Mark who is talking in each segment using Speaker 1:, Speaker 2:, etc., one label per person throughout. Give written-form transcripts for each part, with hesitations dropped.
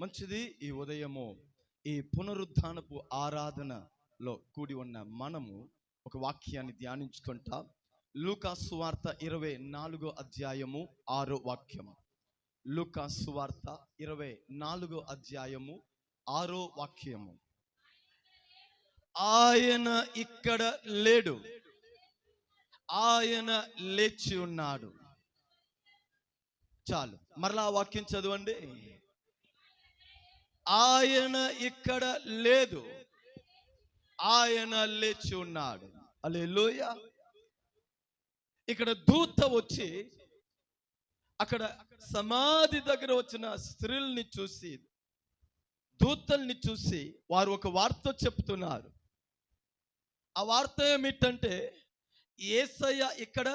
Speaker 1: మంచిది. ఈ ఉదయము ఈ పునరుద్ధానపు ఆరాధనలో కూడి ఉన్న మనము ఒక వాక్యాన్ని ధ్యానించుకుంటాం. లూకా సువార్త 24 అధ్యాయము 6 వాక్యము. లూకా సువార్త 24 అధ్యాయము 6 వాక్యము. ఆయన ఇక్కడ లేడు, ఆయన లేచి ఉన్నాడు. చాలు, మరలా వాక్యం చదవండి. ఆయన ఇక్కడ లేదు, ఆయన లేచి ఉన్నాడు. హల్లెలూయా. ఇక్కడ దూత వచ్చి అక్కడ సమాధి దగ్గర వచ్చిన స్త్రీల్ని చూసి, దూతల్ని చూసి వారు ఒక వార్త చెప్తున్నారు. ఆ వార్త ఏమిటంటే, యేసయ్య ఇక్కడ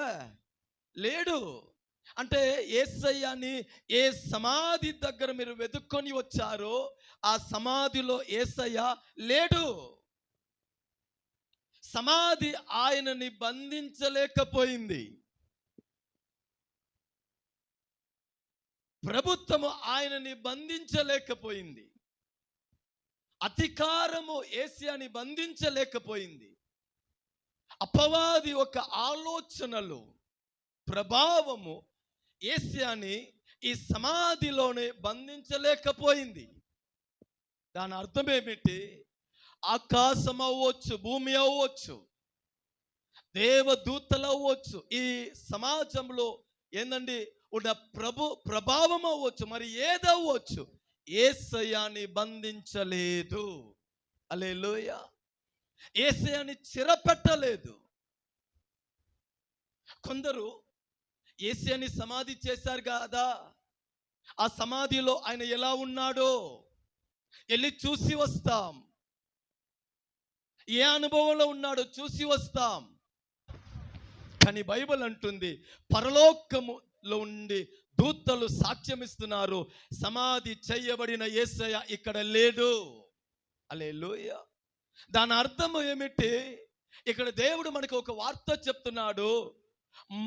Speaker 1: లేడు. అంటే యేసయ్యని ఏ సమాధి దగ్గర మీరు వెతుక్కొని వచ్చారో ఆ సమాధిలో యేసయ్య లేడు. సమాధి ఆయనని బంధించలేకపోయింది. ప్రభుత్వము ఆయనని బంధించలేకపోయింది. అధికారము యేసయ్యని బంధించలేకపోయింది. అపవాది ఒక ఆలోచనలు, ప్రభావము యేసయ్యని ఈ సమాధిలోనే బంధించలేకపోయింది. దాని అర్థం ఏమిటి? ఆకాశం అవ్వచ్చు, భూమి అవ్వచ్చు, దేవదూతలు అవ్వచ్చు, ఈ సమాజంలో ఏందండి ఉన్న ప్రభావం అవ్వచ్చు, మరి ఏదవ్వచ్చు, యేసయ్యని బంధించలేదు. హల్లెలూయా. యేసయ్యని చెరపెట్టలేదు. కొందరు యేసయ్యని సమాధి చేశారు కదా, ఆ సమాధిలో ఆయన ఎలా ఉన్నాడో వెళ్ళి చూసి వస్తాం, ఏ అనుభవంలో ఉన్నాడో చూసి వస్తాం. కానీ బైబిల్ అంటుంది, పరలోకములో ఉండి దూతలు సాక్ష్యం ఇస్తున్నారు, సమాధి చేయబడిన యేసయ్య ఇక్కడ లేడు. హల్లెలూయా. దాని అర్థం ఏమిటి? ఇక్కడ దేవుడు మనకు ఒక వార్త చెప్తున్నాడు.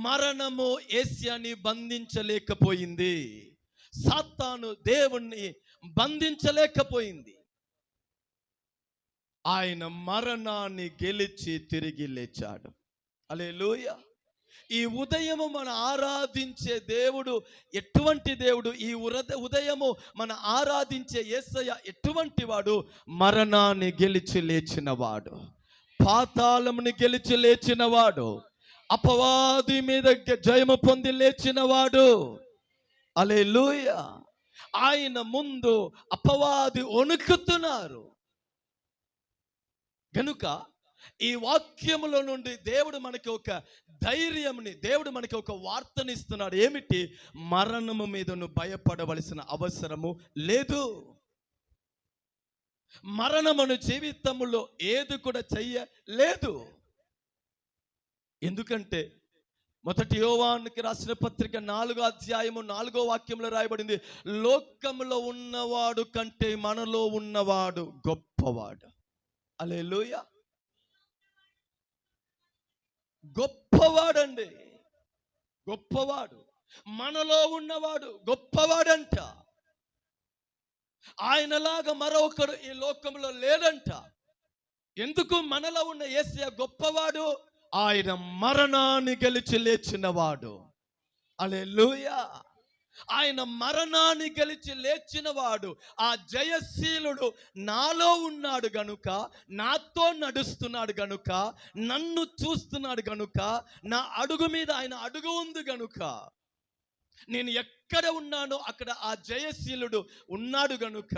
Speaker 1: మరణము యేసయ్యని బంధించలేకపోయింది, సాతాను దేవుణ్ణి బంధించలేకపోయింది. ఆయన మరణాన్ని గెలిచి తిరిగి లేచాడు. హల్లెలూయా. ఈ ఉదయము మన ఆరాధించే దేవుడు ఎటువంటి దేవుడు? ఈ ఉదయము మన ఆరాధించే యేసయ్య ఎటువంటి వాడు? మరణాన్ని గెలిచి లేచినవాడు, పాతాళముని గెలిచి లేచినవాడు, అపవాది మీద జయము పొంది లేచినవాడు. హల్లెలూయా. ఆయన ముందు అపవాది వణుకుతున్నారు. కనుక ఈ వాక్యములో నుండి దేవుడు మనకి ఒక ధైర్యంని, దేవుడు మనకి ఒక వార్తని ఇస్తున్నాడు. ఏమిటి? మరణము మీద నువ్వు భయపడవలసిన అవసరము లేదు. మరణమును జీవితంలో ఏది కూడా చెయ్యలేదు. ఎందుకంటే మొదటి యోహానుకి రాసిన పత్రిక 4వ అధ్యాయము 4వ వాక్యంలో రాయబడింది, లోకములో ఉన్నవాడు కంటే మనలో ఉన్నవాడు గొప్పవాడు. హల్లెలూయా. గొప్పవాడండి, గొప్పవాడు. మనలో ఉన్నవాడు గొప్పవాడంట. ఆయనలాగా మరొకడు ఈ లోకంలో లేడంట. ఎందుకు? మనలో ఉన్న యేసయ్య గొప్పవాడు. ఆయన మరణాన్ని గెలిచి లేచినవాడు. హల్లెలూయా. ఆయన మరణాన్ని గెలిచి లేచినవాడు, ఆ జయశీలుడు నాలో ఉన్నాడు గనుక, నాతో నడుస్తున్నాడు గనుక, నన్ను చూస్తున్నాడు గనుక, నా అడుగు మీద ఆయన అడుగు ఉంది గనుక, నేను ఎక్కడ ఉన్నానో అక్కడ ఆ జయశీలుడు ఉన్నాడు గనుక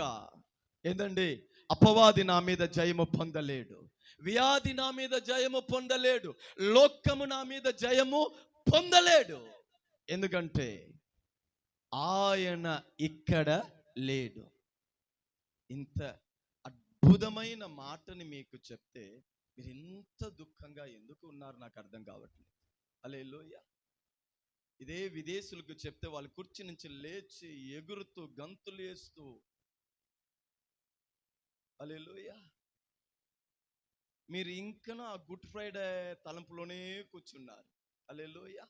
Speaker 1: ఏందండి, అపవాది నా మీద జయము పొందలేడు, వ్యాధి నా మీద జయము పొందలేడు, లోకము నా మీద జయము పొందలేడు. ఎందుకంటే ఆయన ఇక్కడ లేడు. ఇంత అద్భుతమైన మాటని మీకు చెప్తే మీరు ఇంత దుఃఖంగా ఎందుకు ఉన్నారు నాకు అర్థం కావట్లేదు. హల్లెలూయా. ఇదే విదేశీయులకు చెప్తే వాళ్ళు కుర్చీ నుంచి లేచి ఎగురుతూ గంతులు వేస్తూ, హల్లెలూయా, మీరు ఇంకా ఆ గుడ్ ఫ్రైడే తలంపులోనే కూర్చున్నారు. హల్లెలూయా.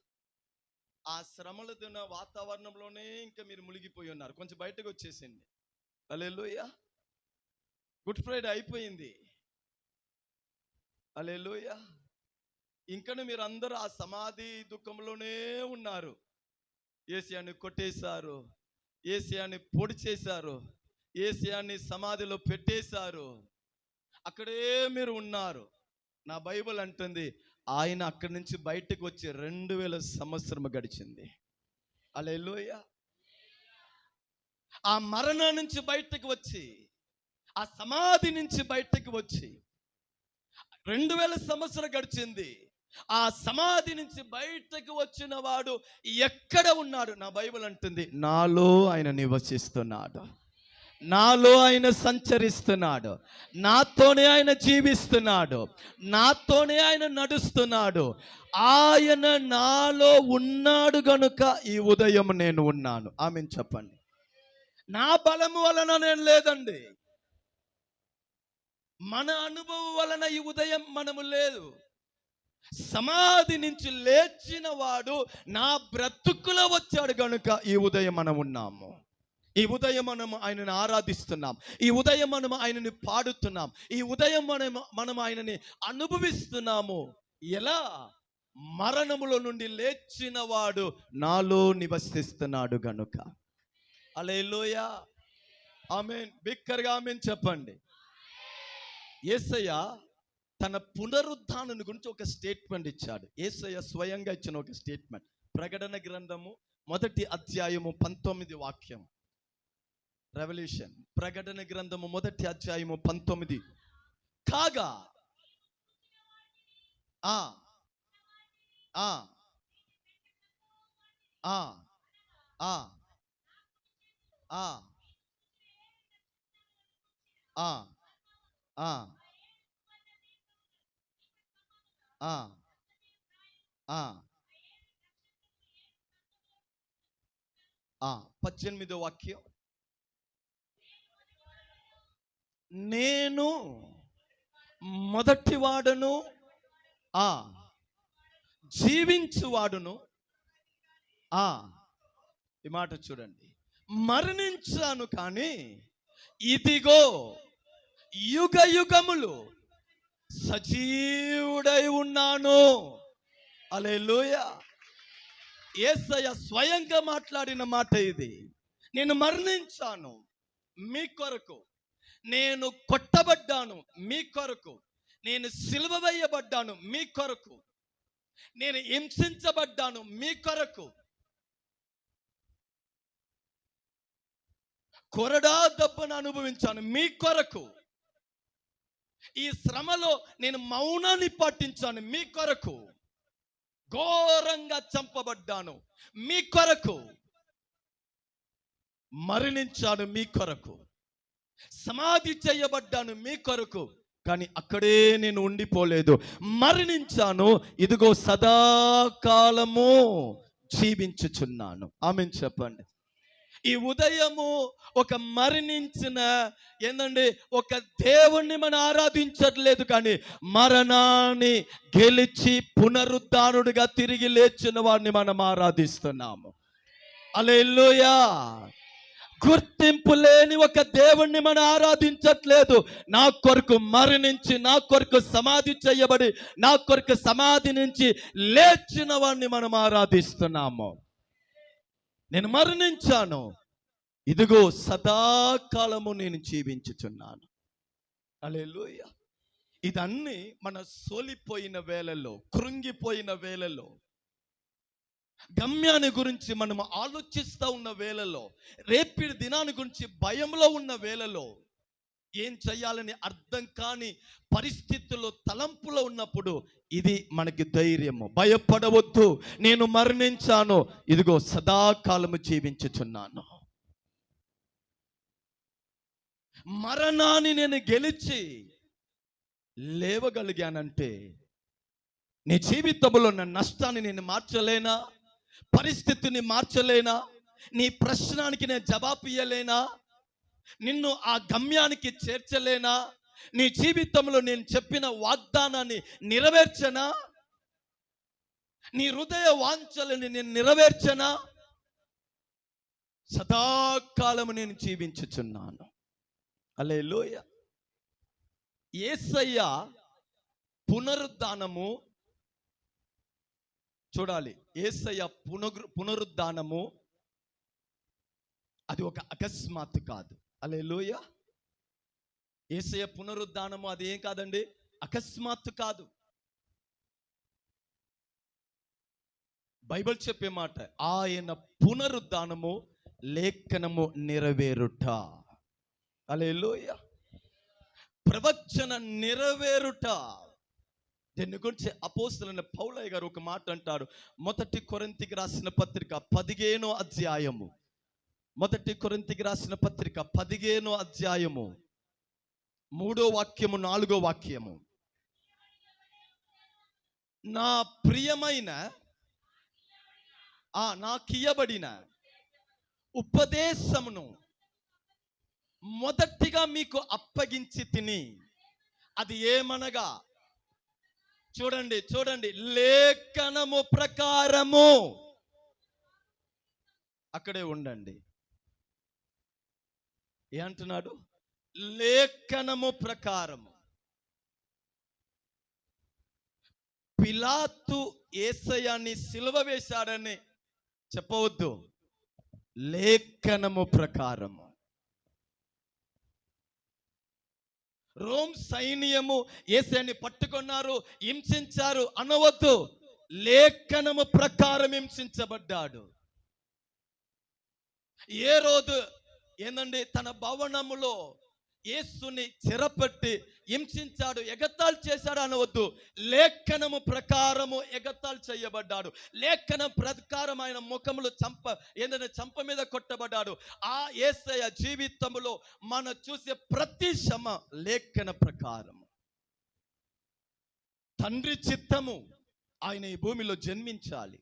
Speaker 1: ఆ శ్రమల దిన వాతావరణంలోనే ఇంకా మీరు మునిగిపోయి ఉన్నారు. కొంచెం బయటకు వచ్చేసింది. హల్లెలూయా. గుడ్ ఫ్రైడే అయిపోయింది. హల్లెలూయా. ఇంకను మీరు అందరూ ఆ సమాధి దుఃఖంలోనే ఉన్నారు. యేసయ్యని కొట్టేశారు, యేసయ్యని పొడి చేశారు, యేసయ్యని సమాధిలో పెట్టేశారు. అక్కడే మీరు ఉన్నారు. నా బైబిల్ అంటుంది ఆయన అక్కడి నుంచి బయటకు వచ్చి 2000 సంవత్సరం గడిచింది. హల్లెలూయా. ఆ మరణం నుంచి బయటకు వచ్చి, ఆ సమాధి నుంచి బయటకు వచ్చి 2000 సంవత్సరం గడిచింది. ఆ సమాధి నుంచి బయటకు వచ్చిన వాడు ఎక్కడ ఉన్నాడు? నా బైబిల్ అంటుంది నాలో ఆయన నివసిస్తున్నాడు, నాలో ఆయన సంచరిస్తున్నాడు, నాతోనే ఆయన జీవిస్తున్నాడు, నాతోనే ఆయన నడుస్తున్నాడు. ఆయన నాలో ఉన్నాడు గనుక ఈ ఉదయం నేను ఉన్నాను. ఆమేన్ చెప్పండి. నా బలము వలన నేను లేదండి, మన అనుభవం వలన ఈ ఉదయం మనము లేదు. సమాధి నుంచి లేచిన వాడు నా బ్రతుకులో వచ్చాడు గనుక ఈ ఉదయం మనం ఉన్నాము. ఈ ఉదయం మనం ఆయనని ఆరాధిస్తున్నాం, ఈ ఉదయం మనం ఆయనని పాడుతున్నాం, ఈ ఉదయం మనం ఆయనని అనుభవిస్తున్నాము. ఎలా? మరణములో నుండి లేచిన వాడు నాలో నివసిస్తున్నాడు గనుక. హల్లెలూయా. ఆమేన్. బిక్కరగా ఆమేన్ చెప్పండి. యేసయ్య తన పునరుద్ధానం గురించి ఒక స్టేట్మెంట్ ఇచ్చాడు. యేసయ్య స్వయంగా ఇచ్చిన ఒక స్టేట్మెంట్. ప్రకటన గ్రంథము 1వ అధ్యాయము 19వ వాక్యం. రెవల్యూషన్, ప్రకటన గ్రంథము 1వ అధ్యాయము 19. కాగా ఆ ఆ ఆ ఆ ఆ ఆ ఆ ఆ 18వ వాక్యం. నేను మొదటివాడును, జీవించువాడును. ఈ మాట చూడండి. మరణించాను కానీ ఇదిగో యుగ యుగములు సజీవుడై ఉన్నాను. హల్లెలూయా. యేసయ్య స్వయంగా మాట్లాడిన మాట ఇది. నేను మరణించాను మీ కొరకు, నేను కొట్టబడ్డాను మీ కొరకు, నేను సిలువ వేయబడ్డాను మీ కొరకు, నేను హింసించబడ్డాను మీ కొరకు, కొరడా దెబ్బను అనుభవించాను మీ కొరకు, ఈ శ్రమలో నేను మౌనాన్ని పాటించాను మీ కొరకు, ఘోరంగా చంపబడ్డాను మీ కొరకు, మరణించాను మీ కొరకు, సమాధి చేయబడ్డాను మీ కొరకు. కానీ అక్కడే నేను ఉండిపోలేదు, మరణించాను, ఇదిగో సదాకాలము జీవించుచున్నాను. ఆమేన్ చెప్పండి. ఈ ఉదయము ఒక మరణించిన ఏందండి, ఒక దేవుణ్ణి మనం ఆరాధించట్లేదు, కానీ మరణాన్ని గెలిచి పునరుద్ధానుడిగా తిరిగి లేచిన వాడిని మనం ఆరాధిస్తున్నాము. హల్లెలూయా. గుర్తింపు లేని ఒక దేవుణ్ణి మనం ఆరాధించట్లేదు. నా కొరకు మరణించి, నా కొరకు సమాధి చేయబడి, నా కొరకు సమాధి నుంచి లేచిన వాడిని మనం ఆరాధిస్తున్నాము. నేను మరణించాను, ఇదిగో సదాకాలము నేను జీవించుచున్నాను. హల్లెలూయా. ఇదన్నీ మన సోలిపోయిన వేళల్లో, కృంగిపోయిన వేళల్లో, గమ్యాన్ని గురించి మనం ఆలోచిస్తూ ఉన్న వేళలో, రేపటి దినాన్ని గురించి భయంలో ఉన్న వేళలో, ఏం చేయాలని అర్థం కాని పరిస్థితుల్లో, తలంపులో ఉన్నప్పుడు ఇది మనకి ధైర్యము. భయపడవద్దు, నేను మరణించాను, ఇదిగో సదాకాలము జీవించుచున్నాను. మరణాన్ని నేను గెలిచి లేవగలిగానంటే నీ జీవితంలో ఉన్న నష్టాన్ని నేను మార్చలేనా? పరిస్థితిని మార్చలేనా? నీ ప్రశ్నానికి నేను జవాబు ఇయ్యలేనా? నిన్ను ఆ గమ్యానికి చేర్చలేనా? నీ జీవితంలో నేను చెప్పిన వాగ్దానాన్ని నెరవేర్చనా? నీ హృదయ వాంఛలని నేను నెరవేర్చనా? సదాకాలము నేను జీవించుచున్నాను. హల్లెలూయ. యేసయ్య పునరుద్ధానము చూడాలి. యేసయ్య పునరుద్ధానము అది ఒక అకస్మాత్తు కాదు. హల్లెలూయ. యేసయ్య పునరుద్ధానము అది ఏం కాదండి, అకస్మాత్తు కాదు. బైబిల్ చెప్పే మాట, ఆయన పునరుద్ధానము లేఖనము నెరవేరుట. హల్లెలూయ. ప్రవచన నెరవేరుట. దీని గురించి అపోస్తలుడైన పౌలయ్య గారు ఒక మాట అంటారు. 1 కొరింథీకి రాసిన పత్రిక 15వ అధ్యాయము, 1 కొరింథీకి రాసిన పత్రిక 15వ అధ్యాయము 3వ వాక్యము 4వ వాక్యము, నా ప్రియమైన నాకియ్యబడిన ఉపదేశమును మొదటిగా మీకు అప్పగించి తిని, అది ఏమనగా, చూడండి చూడండి, లేఖనము ప్రకారము. అక్కడే ఉండండి. ఏమంటున్నాడు? లేఖనము ప్రకారము. పిలాతు యేసయ్యని సిలువ వేశాడని చెప్పవద్దు. లేఖనము ప్రకారము. రోమ్ సైన్యము యేసయ్యని పట్టుకున్నారు, హింసించారు అనవద్దు. లేఖనము ప్రకారం హింసించబడ్డాడు. ఏ రోజు ఏందండి, తన భవనములో యేసుని చెరపట్టి హింసించాడు, ఎగతాళి చేశాడు అనవద్దు. లేఖనము ప్రకారము ఎగతాళి చేయబడ్డాడు. లేఖనం ప్రకారం ఆయన ముఖములు చంప మీద కొట్టబడ్డాడు. ఆ యేసయ్య జీవితంలో మనం చూసే ప్రతి శ్రమ లేఖన ప్రకారము. తండ్రి చిత్తము, ఆయన ఈ భూమిలో జన్మించాలి,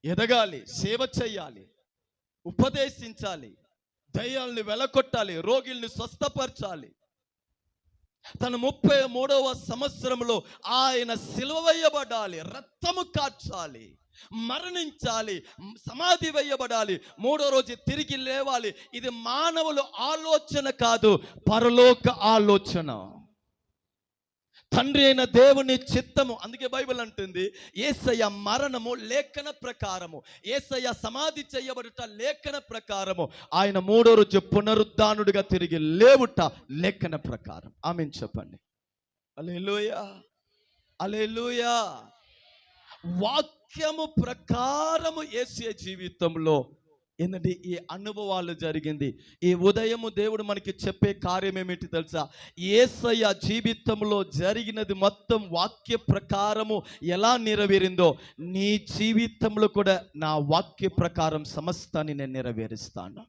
Speaker 1: ఎదగాలి, సేవ చేయాలి, ఉపదేశించాలి, దయ్యాల్ని వెలకొట్టాలి, రోగిల్ని స్వస్థపరచాలి. తన 33వ సంవత్సరంలో ఆయన సిలువ వేయబడాలి, రక్తము కార్చాలి, మరణించాలి, సమాధి వేయబడాలి, 3వ రోజు తిరిగి లేవాలి. ఇది మానవుల ఆలోచన కాదు, పరలోక ఆలోచన, తండ్రి అయిన దేవుని చిత్తము. అందుకే బైబిల్ అంటుంది, యేసయ్య మరణము లేఖన ప్రకారము, యేసయ్య సమాధి చేయబడుట లేఖన ప్రకారము, ఆయన 3వ రోజు పునరుద్ధానుడిగా తిరిగి లేవుట లేఖన ప్రకారం. ఆమేన్ చెప్పండి. హల్లెలూయా, హల్లెలూయా. వాక్యము ప్రకారము యేసయ్య జీవితంలో ఏంటంటే ఈ అనుభవాలు జరిగింది. ఈ ఉదయము దేవుడు మనకి చెప్పే కార్యం ఏమిటి తెలుసా? యేసయ్య జీవితంలో జరిగినది మొత్తం వాక్య ప్రకారము ఎలా నెరవేరిందో, నీ జీవితంలో కూడా నా వాక్య ప్రకారం సమస్తాన్ని నేను నెరవేరుస్తాను.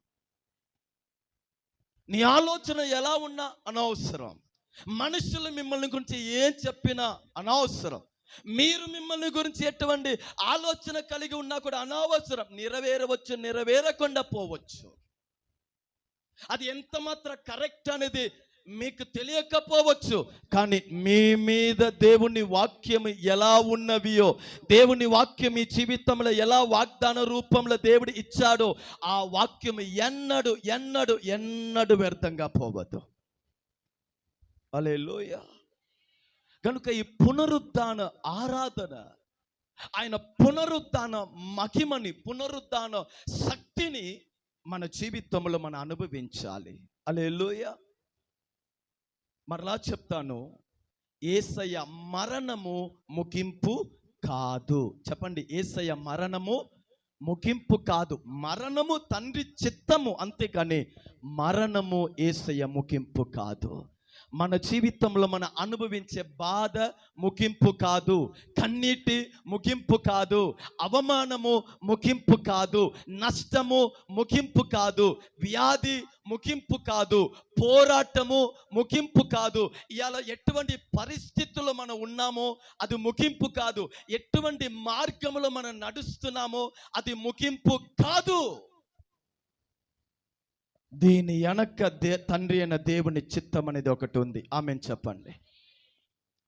Speaker 1: నీ ఆలోచన ఎలా ఉన్నా అనవసరం, మనుషులు మిమ్మల్ని గురించి ఏం చెప్పినా అనవసరం, మీరు మిమ్మల్ని గురించి ఎటువంటి ఆలోచన కలిగి ఉన్నా కూడా అనవసరం. నెరవేరవచ్చు, నెరవేరకుండా పోవచ్చు. అది ఎంత మాత్రం కరెక్ట్ అనేది మీకు తెలియకపోవచ్చు. కానీ మీ మీద దేవుని వాక్యం ఎలా ఉన్నవియో, దేవుని వాక్యం మీ జీవితంలో ఎలా వాగ్దాన రూపంలో దేవుడు ఇచ్చాడో, ఆ వాక్యం ఎన్నడు ఎన్నడు ఎన్నడు వ్యర్థంగా పోవద్దు. హల్లెలూయా. కనుక ఈ పునరుద్ధాన ఆరాధన, ఆయన పునరుద్ధాన మహిమని, పునరుద్ధాన శక్తిని మన జీవితంలో మనం అనుభవించాలి. హల్లెలూయా. మరలా చెప్తాను, యేసయ్య మరణము ముగింపు కాదు. చెప్పండి, యేసయ్య మరణము ముగింపు కాదు. మరణము తండ్రి చిత్తము, అంతేకాని మరణము యేసయ్య ముగింపు కాదు. మన జీవితంలో మనం అనుభవించే బాధ ముగింపు కాదు, కన్నీటి ముగింపు కాదు, అవమానము ముగింపు కాదు, నష్టము ముగింపు కాదు, వ్యాధి ముగింపు కాదు, పోరాటము ముగింపు కాదు. ఇవాళ ఎటువంటి పరిస్థితుల్లో మనం ఉన్నామో అది ముగింపు కాదు. ఎటువంటి మార్గంలో మనం నడుస్తున్నామో అది ముగింపు కాదు. దీని వెనక తండ్రి అయిన దేవుని చిత్తం అనేది ఒకటి ఉంది. ఆమేన్ చెప్పండి.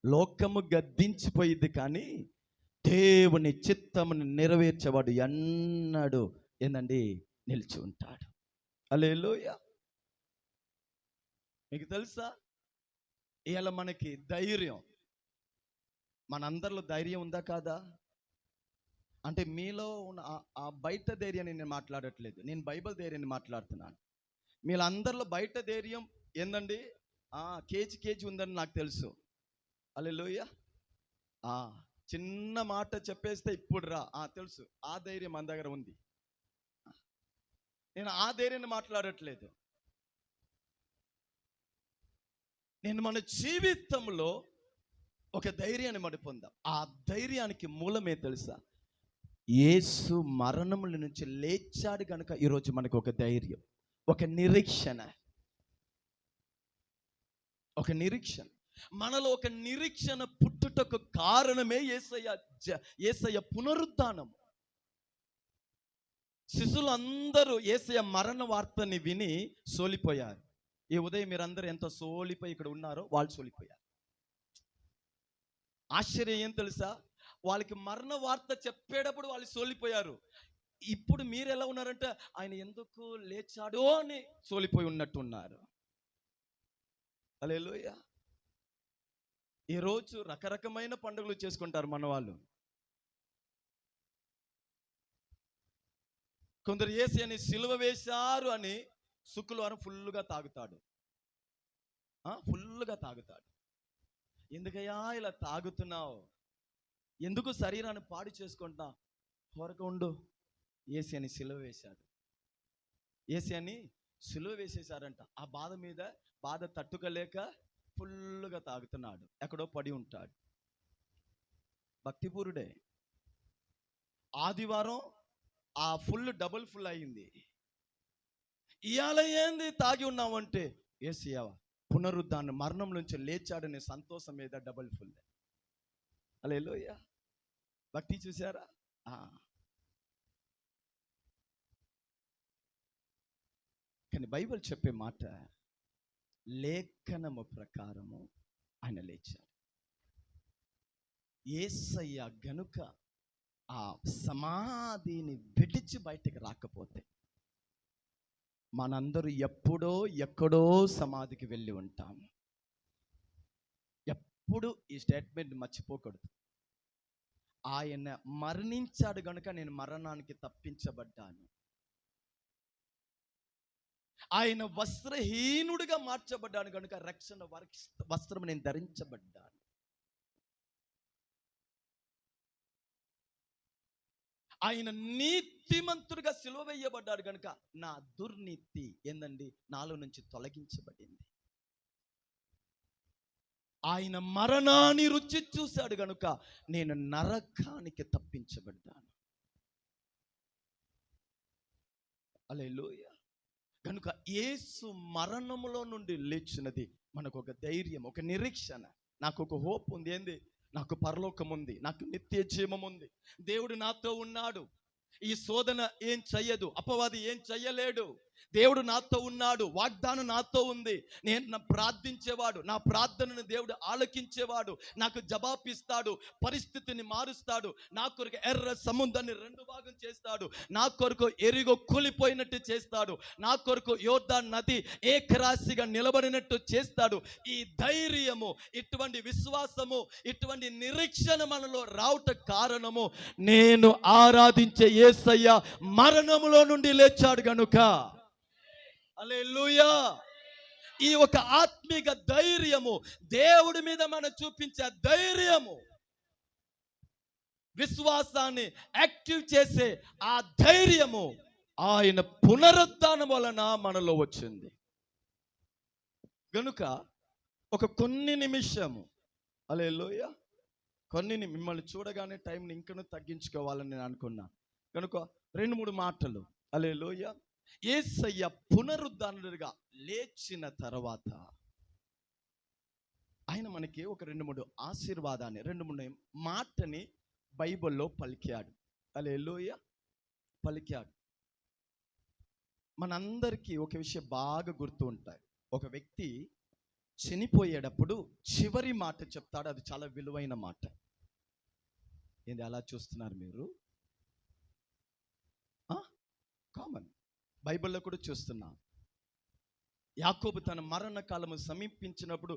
Speaker 1: లోకము గద్దించిపోయింది, కానీ దేవుని చిత్తమును నెరవేర్చేవాడు ఎన్నడూ ఏందండి నిలిచి ఉంటాడు. హల్లెలూయా. మీకు తెలుసా, ఇవాళ మనకి ధైర్యం, మనందరిలో ధైర్యం ఉందా కాదా? అంటే మీలో ఉన్న ఆ బయట ధైర్యాన్ని నేను మాట్లాడట్లేదు, నేను బైబిల్ ధైర్యాన్ని మాట్లాడుతున్నాను. మీరందరిలో బయట ధైర్యం ఏందండి? కేజీ ఉందని నాకు తెలుసు. హల్లెలూయా. చిన్న మాట చెప్పేస్తే ఇప్పుడు రా, తెలుసు, ఆ ధైర్యం మన దగ్గర ఉంది. నేను ఆ ధైర్యాన్ని మాట్లాడట్లేదు. నేను మన జీవితంలో ఒక ధైర్యాన్ని మనం పొందాం. ఆ ధైర్యానికి మూలమే తెలుసా? యేసు మరణముల నుంచి లేచాడు కనుక ఈరోజు మనకు ఒక ధైర్యం, ఒక నిరీక్షణ. మనలో ఒక నిరీక్షణ పుట్టుటకు కారణమే యేసయ్య పునరుద్ధానం. శిశులు అందరూ యేసయ్య మరణ వార్తని విని సోలిపోయారు. ఈ ఉదయం మీరందరూ ఎంత సోలిపోయి ఇక్కడ ఉన్నారో వాళ్ళు సోలిపోయారు. ఆశ్చర్యం ఏం తెలుసా? వాళ్ళకి మరణ వార్త చెప్పేటప్పుడు వాళ్ళు సోలిపోయారు. ఇప్పుడు మీరు ఎలా ఉన్నారంటే ఆయన ఎందుకు లేచాడో అని సోలిపోయి ఉన్నట్టున్నారు. హల్లెలూయా. ఈరోజు రకరకమైన పండుగలు చేసుకుంటారు మన వాళ్ళు. కొందరు యేసయ్యని సిలువ వేశారు అని శుక్రవారం ఫుల్గా తాగుతాడు. ఎందుకయ్యా ఇలా తాగుతున్నావు? ఎందుకు శరీరాన్ని పాడు చేసుకుంటా? త్వరగా ఉండు, యేసయ్యని సిలువ వేశాడు. యేసయ్యని సిలువ వేసేశారంట. ఆ బాధ మీద బాధ తట్టుకోలేక ఫుల్గా తాగుతున్నాడు, ఎక్కడో పడి ఉంటాడు. భక్తిపూరుడే. ఆదివారం ఆ డబుల్ ఫుల్ అయింది. ఇవాళ ఏంది తాగి ఉన్నామంటే యేసయ్య పునరుద్ధానం, మరణం నుంచి లేచాడనే సంతోషం మీద డబుల్ ఫుల్. హల్లెలూయా. భక్తి చూసారా? కానీ బైబిల్ చెప్పే మాట, లేఖనము ప్రకారము ఆయన లేచాడు. యేసయ్య గనుక ఆ సమాధిని విడిచి బయటికి రాకపోతే మనందరూ ఎప్పుడో ఎక్కడో సమాధికి వెళ్ళి ఉంటాం. ఎప్పుడు ఈ స్టేట్మెంట్ మర్చిపోకూడదు. ఆయన మరణించాడు గనుక నేను మరణానికి తప్పించబడ్డాను. ఆయన వస్త్రహీనుడిగా మార్చబడ్డాను కనుక రక్షణ వస్త్రం నేను ధరించబడ్డాను. ఆయన నీతిమంతుడిగా సిలువ వేయబడ్డాడు కనుక నా దుర్నీతి ఏందండి నాలో నుంచి తొలగించబడింది. ఆయన మరణాన్ని రుచి చూశాడు కనుక నేను నరకానికి తప్పించబడ్డాను. హల్లెలూయా. కనుక యేసు మరణములో నుండి లేచినది మనకు ఒక ధైర్యం, ఒక నిరీక్షణ. నాకు ఒక హోప్ ఉంది. ఏంది? నాకు పరలోకం ఉంది, నాకు నిత్య జీవం ఉంది, దేవుడు నాతో ఉన్నాడు. ఈ శోధన ఏం చెయ్యదు, అపవాది ఏం చెయ్యలేడు. దేవుడు నాతో ఉన్నాడు, వాగ్దానం నాతో ఉంది. నేను ప్రార్థించేవాడు, నా ప్రార్థనను దేవుడు ఆలకించేవాడు, నాకు జవాబిస్తాడు, పరిస్థితిని మారుస్తాడు, నా కొరకు ఎర్ర సముద్రాన్ని 2 భాగం చేస్తాడు, నా కొరకు ఎరిగో కూలిపోయినట్టు చేస్తాడు, నా కొరకు యోర్దాను నది ఏకరాశిగా నిలబడినట్టు చేస్తాడు. ఈ ధైర్యము, ఇటువంటి విశ్వాసము, ఇటువంటి నిరీక్షణ మనలో రావట కారణము నేను ఆరాధించే యేసయ్య మరణములో నుండి లేచాడు గనుక. హల్లెలూయా. ఈ ఒక ఆత్మీక ధైర్యము, దేవుడి మీద మనం చూపించే ధైర్యము, విశ్వాసాన్ని యాక్టివ్ చేసే ఆ ధైర్యము ఆయన పునరుద్ధానం వలన మనలో వచ్చింది. గనుక కొన్ని నిమిషము, హల్లెలూయా, మిమ్మల్ని చూడగానే టైంని ఇంకనూ తగ్గించుకోవాలని నేను అనుకున్నా. కనుక 2-3 మాటలు. హల్లెలూయా. యేసయ్య పునరుద్ధానుడిగా లేచిన తర్వాత ఆయన మనకి ఒక 2-3 ఆశీర్వాదాన్ని, 2-3 మాటని బైబిల్లో పలికాడు. హల్లెలూయా. పలికాడు. మనందరికీ ఒక విషయం బాగా గుర్తు ఉంటాయి. ఒక వ్యక్తి చనిపోయేటప్పుడు చివరి మాట చెప్తాడు, అది చాలా విలువైన మాట. ఏంది అలా చూస్తున్నారు మీరు? కామన్ బైబిల్లో కూడా చూస్తున్నాం. యాకోబు తన మరణ కాలము సమీపించినప్పుడు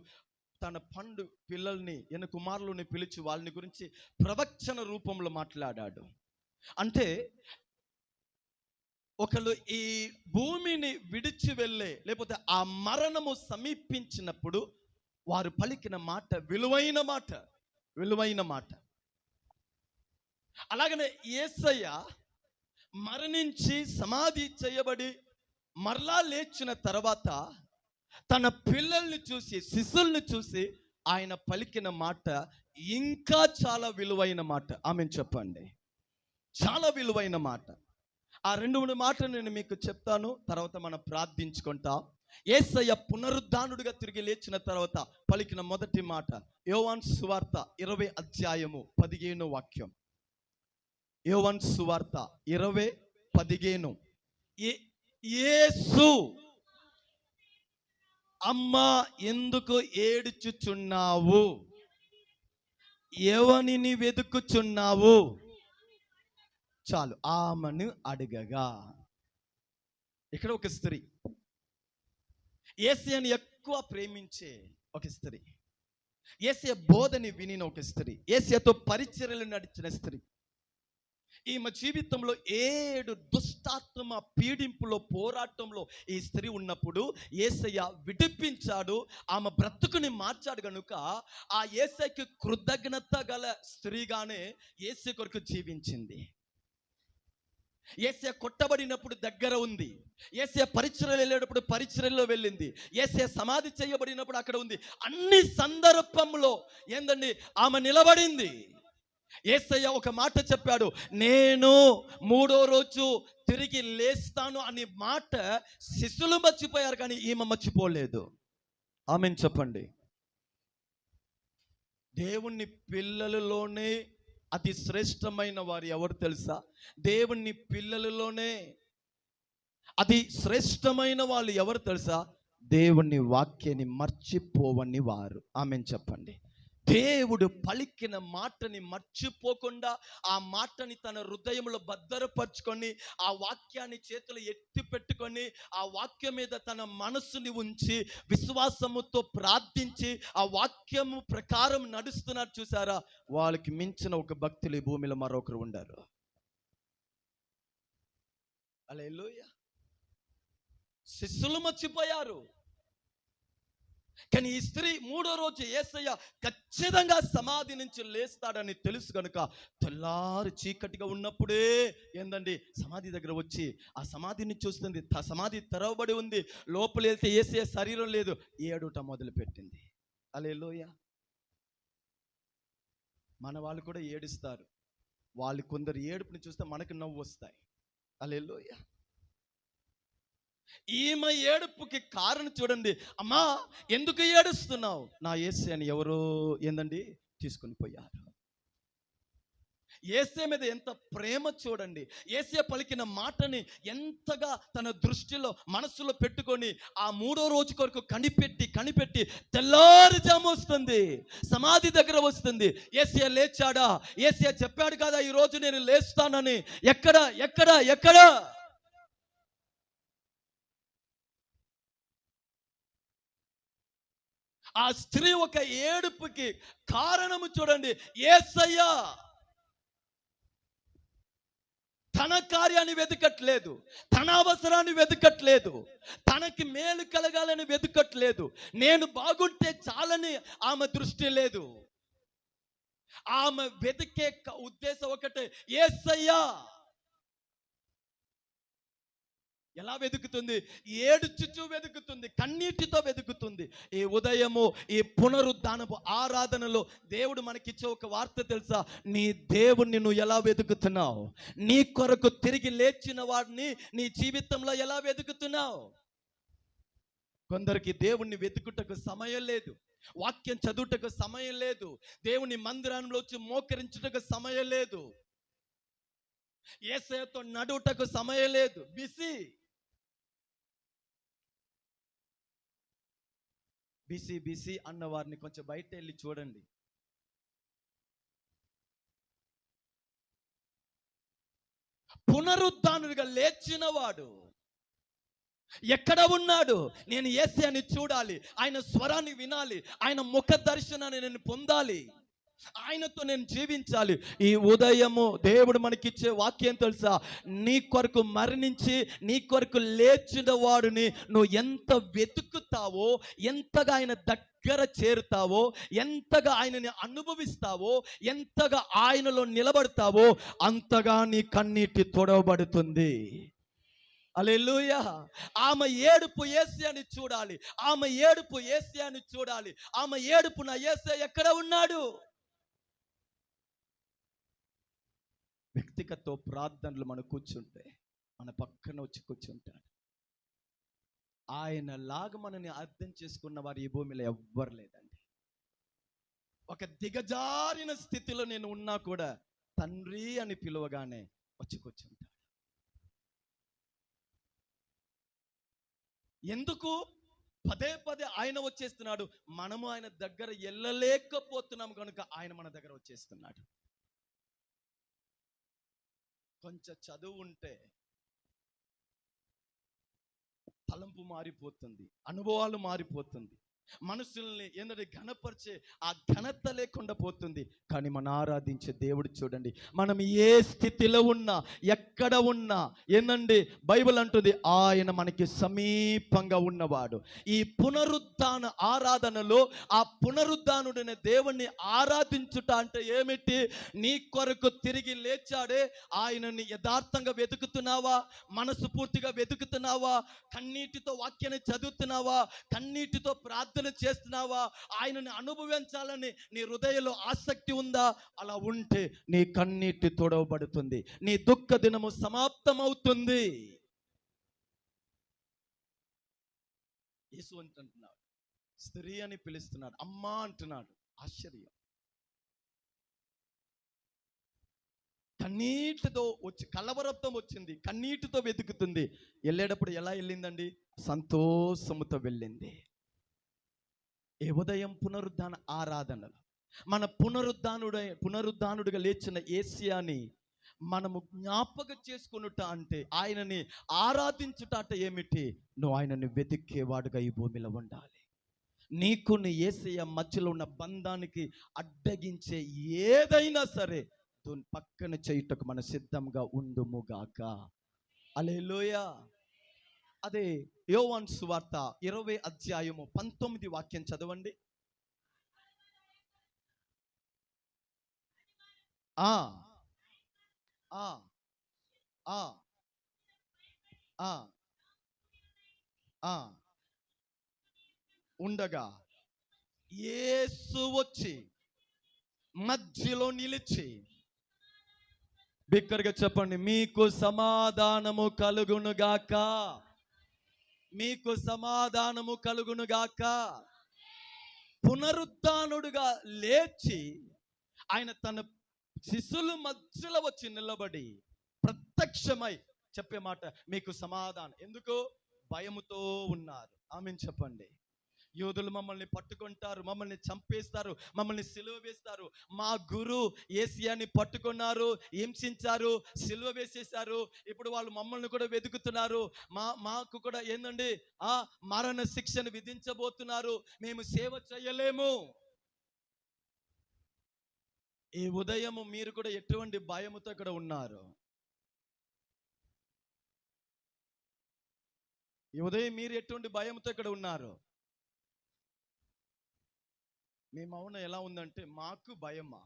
Speaker 1: తన పండు పిల్లల్ని కుమారులని పిలిచి వాళ్ళని గురించి ప్రవచన రూపంలో మాట్లాడాడు. అంటే ఒకళ్ళు ఈ భూమిని విడిచి వెళ్ళే లేకపోతే ఆ మరణము సమీపించినప్పుడు వారు పలికిన మాట విలువైన మాట, విలువైన మాట. అలాగనే యేసయ్య మరణించి సమాధి చేయబడి మరలా లేచిన తర్వాత తన పిల్లల్ని చూసి, శిష్యుల్ని చూసి ఆయన పలికిన మాట ఇంకా చాలా విలువైన మాట. ఆమెను చెప్పండి. చాలా విలువైన మాట. ఆ 2-3 మాటలు నేను మీకు చెప్తాను, తర్వాత మనం ప్రార్థించుకుంటాం. యేసయ్య పునరుద్ధానుడిగా తిరిగి లేచిన తర్వాత పలికిన మొదటి మాట యోహాను సువార్త 20 అధ్యాయము 15 వాక్యం. యోహాను సువార్త 20:15. యేసు, అమ్మా ఎందుకు ఏడుచుచున్నావు? ఎవనిని వెతుకుచున్నావు? చాలు, ఆమెను అడగగా. ఇక్కడ ఒక స్త్రీ, యేసయ్యను ఎక్కువ ప్రేమించే ఒక స్త్రీ, యేసయ్య బోధని వినిన ఒక స్త్రీ, యేసయ్యతో పరిచర్యలు నడిచిన స్త్రీ. ఈమె జీవితంలో 7 దుష్టాత్మ పీడింపులో పోరాటంలో ఈ స్త్రీ ఉన్నప్పుడు యేసయ్య విడిపించాడు, ఆమె బ్రతుకుని మార్చాడు. కనుక ఆ యేసయ్యకి కృతజ్ఞత గల స్త్రీగానే యేసయ్య కొరకు జీవించింది. యేసయ్య కొట్టబడినప్పుడు దగ్గర ఉంది, యేసయ్య పరిచర్యలు వెళ్ళేటప్పుడు పరిచర్యలో వెళ్ళింది, యేసయ్య సమాధి చేయబడినప్పుడు అక్కడ ఉంది. అన్ని సందర్భంలో ఏందండి ఆమె నిలబడింది. యేసయ్య ఒక మాట చెప్పాడు, నేను 3వ రోజు తిరిగి లేస్తాను అనే మాట శిష్యులు మర్చిపోయారు, కానీ ఈమె మర్చిపోలేదు. ఆమెను చెప్పండి. దేవుని పిల్లలలోనే అతి శ్రేష్టమైన వారు ఎవరు తెలుసా? దేవుని పిల్లలలోనే అతి శ్రేష్టమైన వాళ్ళు ఎవరు తెలుసా? దేవుని వాక్యాన్ని మర్చిపోవని వారు. ఆమెను చెప్పండి. దేవుడు పలికిన మాటని మర్చిపోకుండా ఆ మాటని తన హృదయంలో భద్రపరుచుకొని ఆ వాక్యాన్ని చేతులు ఎత్తి పెట్టుకొని ఆ వాక్యం మీద తన మనస్సుని ఉంచి విశ్వాసముతో ప్రార్థించి ఆ వాక్యము ప్రకారం నడుస్తున్నారు. చూసారా? వాళ్ళకి మించిన ఒక భక్తులు ఈ భూమిలో మరొకరు ఉండరు. హల్లెలూయా. శిష్యులు మర్చిపోయారు, కానీ ఈ స్త్రీ 3వ రోజు యేసయ్య ఖచ్చితంగా సమాధి నుంచి లేస్తాడని తెలుసు కనుక తెల్లారి చీకటిగా ఉన్నప్పుడే ఏందండి సమాధి దగ్గర వచ్చి ఆ సమాధిని చూస్తుంది. సమాధి తెరవబడి ఉంది, లోపల వెళ్తే యేసయ్య శరీరం లేదు, ఏడుట మొదలుపెట్టింది. హల్లెలూయా. మన వాళ్ళు కూడా ఏడుస్తారు, వాళ్ళు కొందరు ఏడుపుని చూస్తే మనకు నవ్వు వస్తాయి. హల్లెలూయా. ఈమె ఏడుపుకి కారణం చూడండి. అమ్మా ఎందుకు ఏడుస్తున్నావు? నా యేసయ్యని ఎవరో ఏందండి తీసుకొని పోయారు. యేసయ్య మీద ఎంత ప్రేమ చూడండి. యేసయ్య పలికిన మాటని ఎంతగా తన దృష్టిలో మనసులో పెట్టుకొని ఆ 3వ రోజు కొరకు కనిపెట్టి తెల్లారుజాము వస్తుంది, సమాధి దగ్గర వస్తుంది. యేసయ్య లేచాడా? యేసయ్య చెప్పాడు కదా ఈ రోజు నేను లేస్తానని. ఎక్కడ ఎక్కడ ఎక్కడ? ఆ స్త్రీ ఒక ఏడుపుకి కారణము చూడండి. యేసయ్య తన కార్యాన్ని వెతకట్లేదు, తన అవసరాన్ని వెతకట్లేదు, తనకి మేలు కలగాలని వెతకట్లేదు, నేను బాగుంటే చాలని ఆమె దృష్టి లేదు. ఆమె వెతికే ఉద్దేశం ఒకటే, యేసయ్య. ఎలా వెతుకుతుంది? ఏడుచుచు వెతుకుతుంది, కన్నీటితో వెతుకుతుంది. ఈ ఉదయము ఈ పునరుద్ధానపు ఆరాధనలో దేవుడు మనకిచ్చే ఒక వార్త తెలుసా? నీ దేవుణ్ణి నువ్వు ఎలా వెతుకుతున్నావు? నీ కొరకు తిరిగి లేచిన వాడిని నీ జీవితంలో ఎలా వెతుకుతున్నావు? కొందరికి దేవుణ్ణి వెతుకుటకు సమయం లేదు, వాక్యం చదువుటకు సమయం లేదు, దేవుని మందిరంలో వచ్చి మోకరించుటకు సమయం లేదు, యేసయ్యతో నడువుటకు సమయం లేదు, బిజీ బిసి బిసి అన్న వారిని కొంచెం బయట వెళ్ళి చూడండి. పునరుద్ధానుడిగా లేచిన వాడు ఎక్కడ ఉన్నాడు? నేను యేసయ్యని చూడాలి, ఆయన స్వరాన్ని వినాలి, ఆయన ముఖ దర్శనాన్ని నేను పొందాలి, ఆయనతో నేను జీవించాలి. ఈ ఉదయము దేవుడు మనకిచ్చే వాక్యం తెలుసా? నీ కొరకు మరణించి నీ కొరకు లేచిన వాడిని నువ్వు ఎంత వెతుకుతావో, ఎంతగా ఆయన దగ్గర చేరుతావో, ఎంతగా ఆయనని అనుభవిస్తావో, ఎంతగా ఆయనలో నిలబడతావో, అంతగా నీ కన్నీటి తొడవబడుతుంది. హల్లెలూయా. ఆమె ఏడుపు యేసయ్యని చూడాలి, ఆమె ఏడుపు యేసయ్యని చూడాలి, ఆమె ఏడుపు నా యేసయ్య ఎక్కడ ఉన్నాడు? వ్యక్తిగత ప్రార్థనలు మనం కూర్చుంటే మన పక్కన వచ్చి కూర్చుంటాడు. ఆయన లాగా మనని అర్థం చేసుకున్న వారు ఈ భూమిలో ఎవ్వరు లేదండి. ఒక దిగజారిన స్థితిలో నేను ఉన్నా కూడా తండ్రి అని పిలువగానే వచ్చి కూర్చుంటాడు. ఎందుకు? పదే పదే ఆయన వచ్చేస్తున్నాడు. మనము ఆయన దగ్గర వెళ్ళలేకపోతున్నాం కనుక ఆయన మన దగ్గర వచ్చేస్తున్నాడు. కొంచెం చదువు ఉంటే తలంపు మారిపోతుంది, అనుభవాలు మారిపోతుంది, మనుషుల్ని ఏంటంటే ఘనపరిచే ఆ ఘనత లేకుండా పోతుంది. కానీ మనం ఆరాధించే దేవుడు చూడండి, మనం ఏ స్థితిలో ఉన్నా, ఎక్కడ ఉన్నా ఏందండి, బైబిల్ అంటుంది ఆయన మనకి సమీపంగా ఉన్నవాడు. ఈ పునరుద్ధాన ఆరాధనలో ఆ పునరుద్ధానుడైన దేవుణ్ణి ఆరాధించుట అంటే ఏమిటి? నీ కొరకు తిరిగి లేచాడే ఆయనని యథార్థంగా వెతుకుతున్నావా? మనసు పూర్తిగా వెతుకుతున్నావా? కన్నీటితో వాక్యాన్ని చదువుతున్నావా? కన్నీటితో ప్రార్థన చేస్తున్నావా? ఆయనని అనుభవించాలని నీ హృదయంలో ఆసక్తి ఉందా? అలా ఉంటే నీ కన్నీటి తొడవబడుతుంది, నీ దుఃఖ దినము సమాప్తమవుతుంది. యేసు అంటున్నాడు, స్త్రీ అని పిలుస్తున్నాడు, అమ్మా అంటున్నాడు. ఆశ్చర్యం. కన్నీటితో వచ్చి, కలవరత్వం వచ్చింది, కన్నీటితో వెతుకుతుంది. వెళ్ళేటప్పుడు ఎలా వెళ్ళిందండి? సంతోషముతో వెళ్ళింది. ఏ ఉదయం పునరుద్ధాన ఆరాధనలు మన పునరుద్ధానుడిగా లేచిన యేసయ్యని మనము జ్ఞాపక చేసుకునుట అంటే, ఆయనని ఆరాధించుట అంటే ఏమిటి? నువ్వు ఆయనని వెతికేవాడుగా ఈ భూమిలో ఉండాలి. నీకు నీ యేసయ్య మధ్యలో ఉన్న బంధానికి అడ్డగించే ఏదైనా సరే పక్కన చేయుటకు మన సిద్ధంగా ఉందుముగాక. హల్లెలూయా. అదే యోవాను సువార్త 20 అధ్యాయము 19 వాక్యం చదవండి. ఆ ఆ ఆ ఆ ఆ ఉండగా యేసు వచ్చి మధ్యలో నిలిచి, బిగ్గరగా చెప్పండి, మీకు సమాధానము కలుగునుగాక, మీకు సమాధానము కలుగునుగాక. పునరుద్ధానుడుగా లేచి ఆయన తన శిష్యుల మధ్యలో వచ్చి నిలబడి ప్రత్యక్షమై చెప్పే మాట, మీకు సమాధానం. ఎందుకు? భయముతో ఉన్నారు. ఆమేన్ చెప్పండి. యూదులు మమ్మల్ని పట్టుకుంటారు, మమ్మల్ని చంపేస్తారు, మమ్మల్ని సిలువ వేస్తారు. మా గురు యేసయ్యని పట్టుకున్నారు, హింసించారు, సిలువ వేసేశారు. ఇప్పుడు వాళ్ళు మమ్మల్ని కూడా వెతుకుతున్నారు. మాకు కూడా ఏందండి మరణ శిక్షను విధించబోతున్నారు, మేము సేవ చేయలేము. ఈ ఉదయము మీరు కూడా ఎటువంటి భయముతో ఇక్కడ ఉన్నారు? ఈ ఉదయం మీరు ఎటువంటి భయంతో ఇక్కడ ఉన్నారు? మీ మౌనం ఎలా ఉందంటే, మాకు భయమా?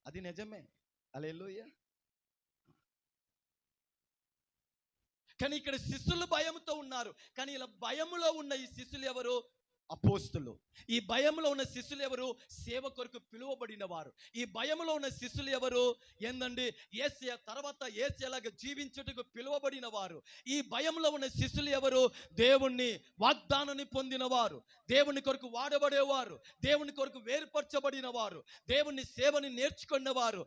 Speaker 1: అది నిజమే. హల్లెలూయా. కానీ ఇక్కడ శిష్యులు భయంతో ఉన్నారు. కానీ ఇలా భయములో ఉన్న ఈ శిష్యులు ఎవరు? అపోస్తులు. ఈ భయంలో ఉన్న శిష్యులు ఎవరు? సేవ కొరకు పిలువబడిన వారు. ఈ భయంలో ఉన్న శిష్యులు ఎవరు? ఏందండి, యేసయ్య తర్వాత యేసయ్యలాగా జీవించుటకు పిలువబడిన వారు. ఈ భయంలో ఉన్న శిష్యులు ఎవరు? దేవుణ్ణి వాగ్దానాన్ని పొందిన వారు, దేవుని కొరకు వాడబడేవారు, దేవుని కొరకు వేరుపరచబడిన వారు, దేవుని సేవని నేర్చుకున్న వారు,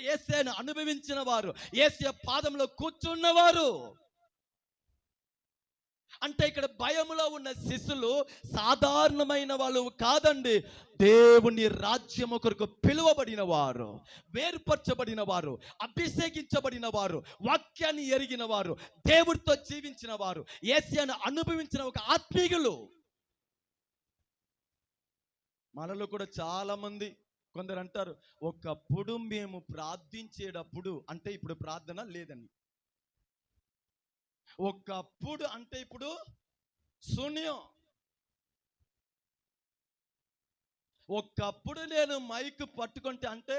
Speaker 1: యేసయ్యను అనుభవించిన వారు, యేసయ్య పాదంలో కూర్చున్నవారు. అంటే ఇక్కడ భయములో ఉన్న శిష్యులు సాధారణమైన వాళ్ళు కాదండి. దేవుని రాజ్యము కొరకు పిలువబడిన వారు, వేరుపరచబడిన వారు, అభిషేకించబడిన వారు, వాక్యాన్ని ఎరిగిన వారు, దేవుడితో జీవించిన వారు, యేసయ్యను అనుభవించిన ఒక ఆత్మీయులు. మనలో కూడా చాలా మంది కొందరు అంటారు, ఒకప్పుడు మేము ప్రార్థించేటప్పుడు, అంటే ఇప్పుడు ప్రార్థన లేదని. ఒకప్పుడు అంటే ఇప్పుడు శూన్యం. ఒకప్పుడు నేను మైక్ పట్టుకుంటే, అంటే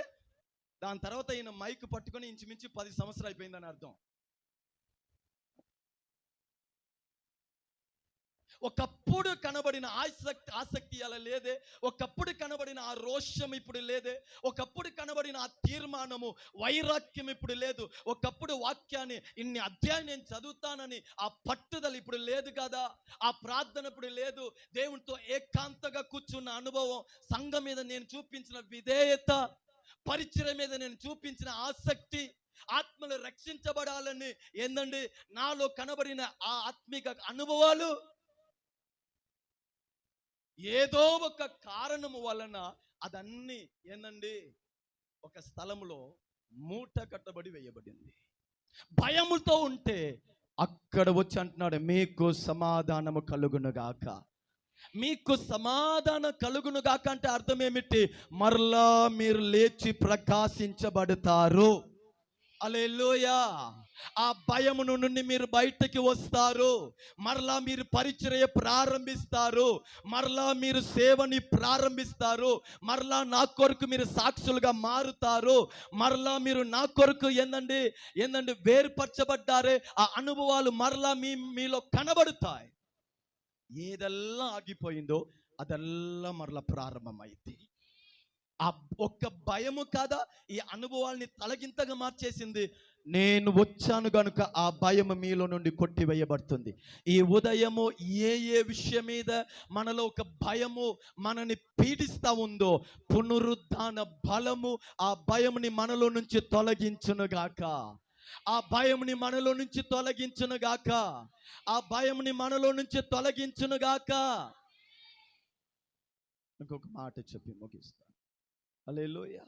Speaker 1: దాని తర్వాత ఈయన మైక్ పట్టుకొని ఇంచుమించు 10 సంవత్సరాలు అయిపోయిందని అర్థం. ఒకప్పుడు కనబడిన ఆసక్తి అలా లేదే. ఒకప్పుడు కనబడిన ఆ రోషం ఇప్పుడు లేదే. ఒకప్పుడు కనబడిన ఆ తీర్మానము, వైరాగ్యం ఇప్పుడు లేదు. ఒకప్పుడు వాక్యాన్ని ఇన్ని అధ్యాయం నేను చదువుతానని ఆ పట్టుదల ఇప్పుడు లేదు కదా. ఆ ప్రార్థన ఇప్పుడు లేదు. దేవునితో ఏకాంతగా కూర్చున్న అనుభవం, సంఘం మీద నేను చూపించిన విధేయత, పరిచయం మీద నేను చూపించిన ఆసక్తి, ఆత్మలు రక్షించబడాలని ఏందండి నాలో కనబడిన ఆ ఆత్మిక అనుభవాలు ఏదో ఒక కారణము వలన అదన్నీ ఏందండి ఒక స్థలంలో మూట కట్టబడి వేయబడింది. భయముతో ఉంటే అక్కడ వచ్చి అంటున్నాడు, మీకు సమాధానము కలుగునుగాక. మీకు సమాధానం కలుగునుగాక అంటే అర్థం ఏమిటి? మరలా మీరు లేచి ప్రకాశించబడతారు. హల్లెలూయా. ఆ భయమును నుండి మీరు బయటికి వస్తారు. మరలా మీరు పరిచర్య ప్రారంభిస్తారు. మరలా మీరు సేవని ప్రారంభిస్తారు. మరలా నా కొరకు మీరు సాక్షులుగా మారుతారు. మరలా మీరు నా కొరకు ఏందండి వేరుపరచబడ్డారే ఆ అనుభవాలు మరలా మీలో కనబడతాయి. ఏదెల్లా ఆగిపోయిందో అదెల్లా మరలా ప్రారంభమైంది. ఆ ఒక్క భయము కాదా ఈ అనుభవాల్ని తలగింతగా మార్చేసింది. నేను వచ్చాను గనుక ఆ భయము మీలో నుండి కొట్టివేయబడుతుంది. ఈ ఉదయము ఏ ఏ విషయం మీద మనలో ఒక భయము మనని పీడిస్తా ఉందో, పునరుద్ధాన బలము ఆ భయముని మనలో నుంచి తొలగించునుగాక. ఆ భయముని మనలో నుంచి తొలగించునుగాక. ఆ భయముని మనలో నుంచి తొలగించునుగాక. ఇంకొక మాట చెప్పి ముగిస్తాను. హల్లెలూయా.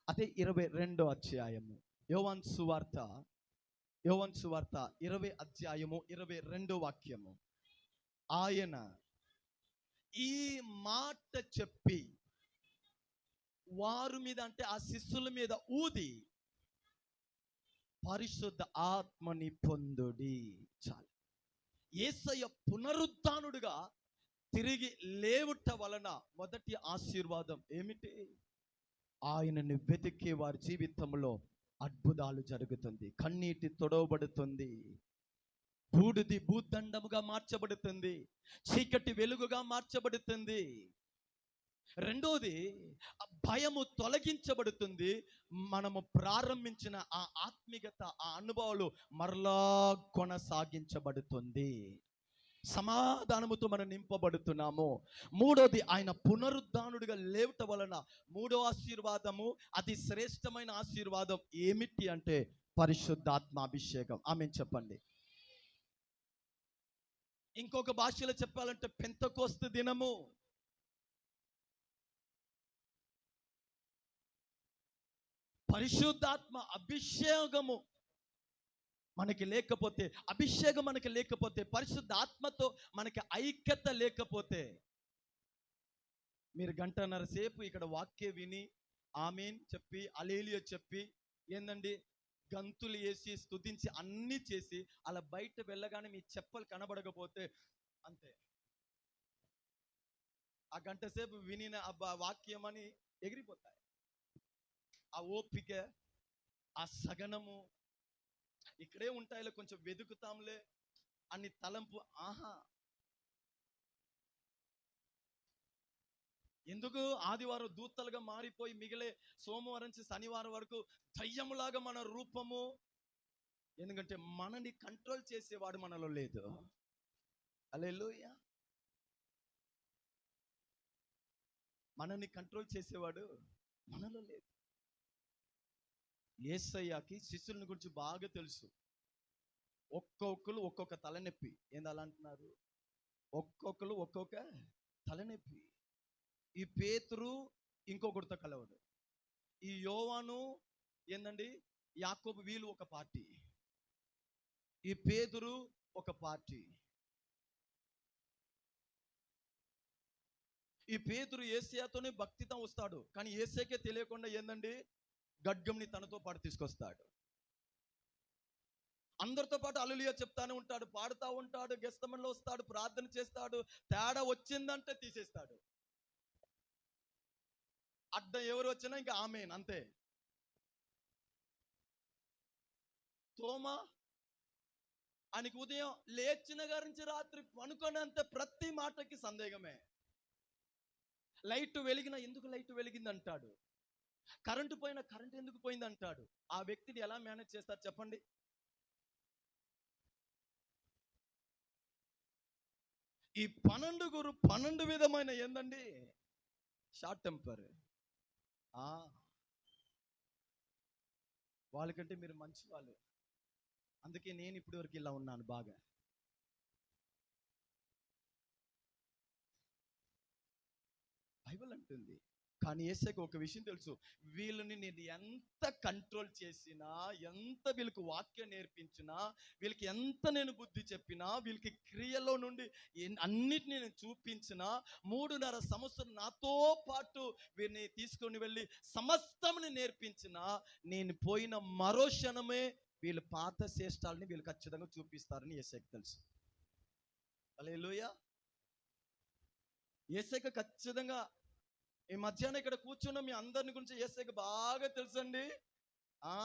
Speaker 1: అదే 22వ అధ్యాయము యోహాను సువార్త 20 అధ్యాయము 22వ వాక్యము. ఆయన ఈ మాట చెప్పి వారి మీద, అంటే ఆ శిష్యుల మీద ఊది, పరిశుద్ధ ఆత్మని పొందుడి. చాలు. యేసయ్య పునరుద్ధానుడుగా తిరిగి లేవుట వలన మొదటి ఆశీర్వాదం ఏమిటి? ఆయనని వెతికే వారి జీవితంలో అద్భుతాలు జరుగుతుంది. కన్నీటి తొడవబడుతుంది. బూడిది భూదండముగా మార్చబడుతుంది. చీకటి వెలుగుగా మార్చబడుతుంది. రెండోది, భయము తొలగించబడుతుంది. మనము ప్రారంభించిన ఆ ఆత్మీయత, ఆ అనుభవాలు మరలా కొనసాగించబడుతుంది. సమాధానముతో మనం నింపబడుతున్నాము. మూడోది, ఆయన పునరుద్ధానుడిగా లేవట వలన మూడో ఆశీర్వాదము, అతి శ్రేష్టమైన ఆశీర్వాదం ఏమిటి అంటే పరిశుద్ధాత్మ అభిషేకం. ఆమేన్ చెప్పండి. ఇంకొక భాషలో చెప్పాలంటే పెంతెకోస్తు దినము. పరిశుద్ధాత్మ అభిషేకము మనకి లేకపోతే, అభిషేకం మనకి లేకపోతే, పరిశుద్ధ ఆత్మతో మనకి ఐక్యత లేకపోతే, మీరు గంటన్నర సేపు ఇక్కడ వాక్య విని ఆమేన్ చెప్పి హల్లెలూయా చెప్పి ఏందండి గంతులు వేసి స్తుతించి అన్నీ చేసి అలా బయట వెళ్ళగానే మీ చెప్పులు కనబడకపోతే అంతే. ఆ గంట సేపు వినిన వాక్యం అని ఎగిరిపోతాయి. ఆ ఓపిక, ఆ సగనము ఇక్కడే ఉంటాయిలే, కొంచెం వెతుకుతాంలే అని తలంపు. ఆహా, ఎందుకు ఆదివారం దూతలుగా మారిపోయి మిగిలే సోమవారం నుంచి శనివారం వరకు దయ్యములాగా మన రూపము? ఎందుకంటే మనని కంట్రోల్ చేసేవాడు మనలో లేదు. హల్లెలూయా. మనని కంట్రోల్ చేసేవాడు మనలో లేదు. యేసయ్యకి శిష్యుల గురించి బాగా తెలుసు. ఒక్కొక్కరు ఒక్కొక్క తలనొప్పి. ఏంది అలా అంటున్నారు? ఒక్కొక్కరు ఒక్కొక్క తలనొప్పి. ఈ పేతురు ఇంకొకరితో కలవడు. ఈ యోవాను ఏందండి, యాకోబు వీళ్ళు ఒక పార్టీ, ఈ పేతురు ఒక పార్టీ. ఈ పేతురు యేసయ్యతోనే భక్తితో వస్తాడు, కానీ యేసయ్యకే తెలియకుండా ఏందండి గడ్గంని తనతో పాటు తీసుకొస్తాడు. అందరితో పాటు హల్లెలూయా చెప్తానే ఉంటాడు, పాడుతూ ఉంటాడు, గెస్తమన్లో వస్తాడు, ప్రార్థన చేస్తాడు. తేడా వచ్చిందంటే తీసేస్తాడు. అడ్డం ఎవరు వచ్చినా ఇంకా ఆమేన్ అంతే. తోమా ఆయనకి ఉదయం లేచిన గారి నుంచి రాత్రి పనుకొనేంత ప్రతి మాటకి సందేహమే. లైట్ వెలిగిన ఎందుకు లైట్ వెలిగింది అంటాడు, కరెంటు పోయినా కరెంట్ ఎందుకు పోయింది అంటాడు. ఆ వ్యక్తిని ఎలా మేనేజ్ చేస్తారు చెప్పండి? ఈ 12 విధమైన ఏందండి షార్ట్ టెంపర్. వాళ్ళకంటే మీరు మంచి వాళ్ళు, అందుకే నేను ఇప్పటి వరకు ఇలా ఉన్నాను బాగా. బైబిల్ అంటుంది. కానీ యేసయ్యకు ఒక విషయం తెలుసు, వీళ్ళని నేను ఎంత కంట్రోల్ చేసినా, ఎంత వీళ్ళకి వాక్యం నేర్పించినా, వీళ్ళకి ఎంత నేను బుద్ధి చెప్పినా, వీళ్ళకి క్రియలో నుండి అన్నిటిని నేను చూపించినా, 3.5 సంవత్సరం నాతో పాటు వీరిని తీసుకొని వెళ్ళి సమస్తముని నేర్పించినా, నేను పోయిన మరో క్షణమే వీళ్ళు పాత శ్రేష్టాలని వీళ్ళు ఖచ్చితంగా చూపిస్తారని యేసయ్యకు తెలుసు. హల్లెలూయా. యేసయ్యకు ఖచ్చితంగా ఈ మధ్యాహ్నం ఇక్కడ కూర్చున్న మీ అందరిని గురించి యేసయ్యకు బాగా తెలుసండి. ఆ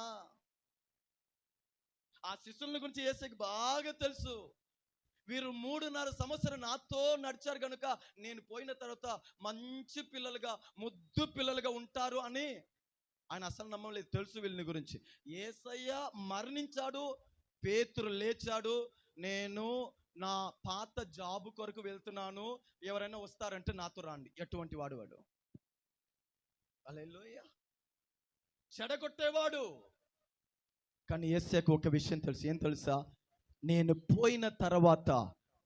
Speaker 1: శిష్యుల గురించి యేసయ్యకు బాగా తెలుసు. వీరు 3.5 సంవత్సరం నాతో నడిచారు కనుక నేను పోయిన తర్వాత మంచి పిల్లలుగా, ముద్దు పిల్లలుగా ఉంటారు అని ఆయన అసలు నమ్మలేదు. తెలుసు వీళ్ళని గురించి. యేసయ్య మరణించాడు, పేతురు లేచాడు, నేను నా పాత జాబ్ కొరకు వెళ్తున్నాను, ఎవరైనా వస్తారంటే నాతో రండి. ఎటువంటి వాడు వాడు? హల్లెలూయా. చెడగొట్టేవాడు. కానీ యేసయ్యకు ఒక విషయం తెలుసు. ఏం తెలుసా? నేను పోయిన తర్వాత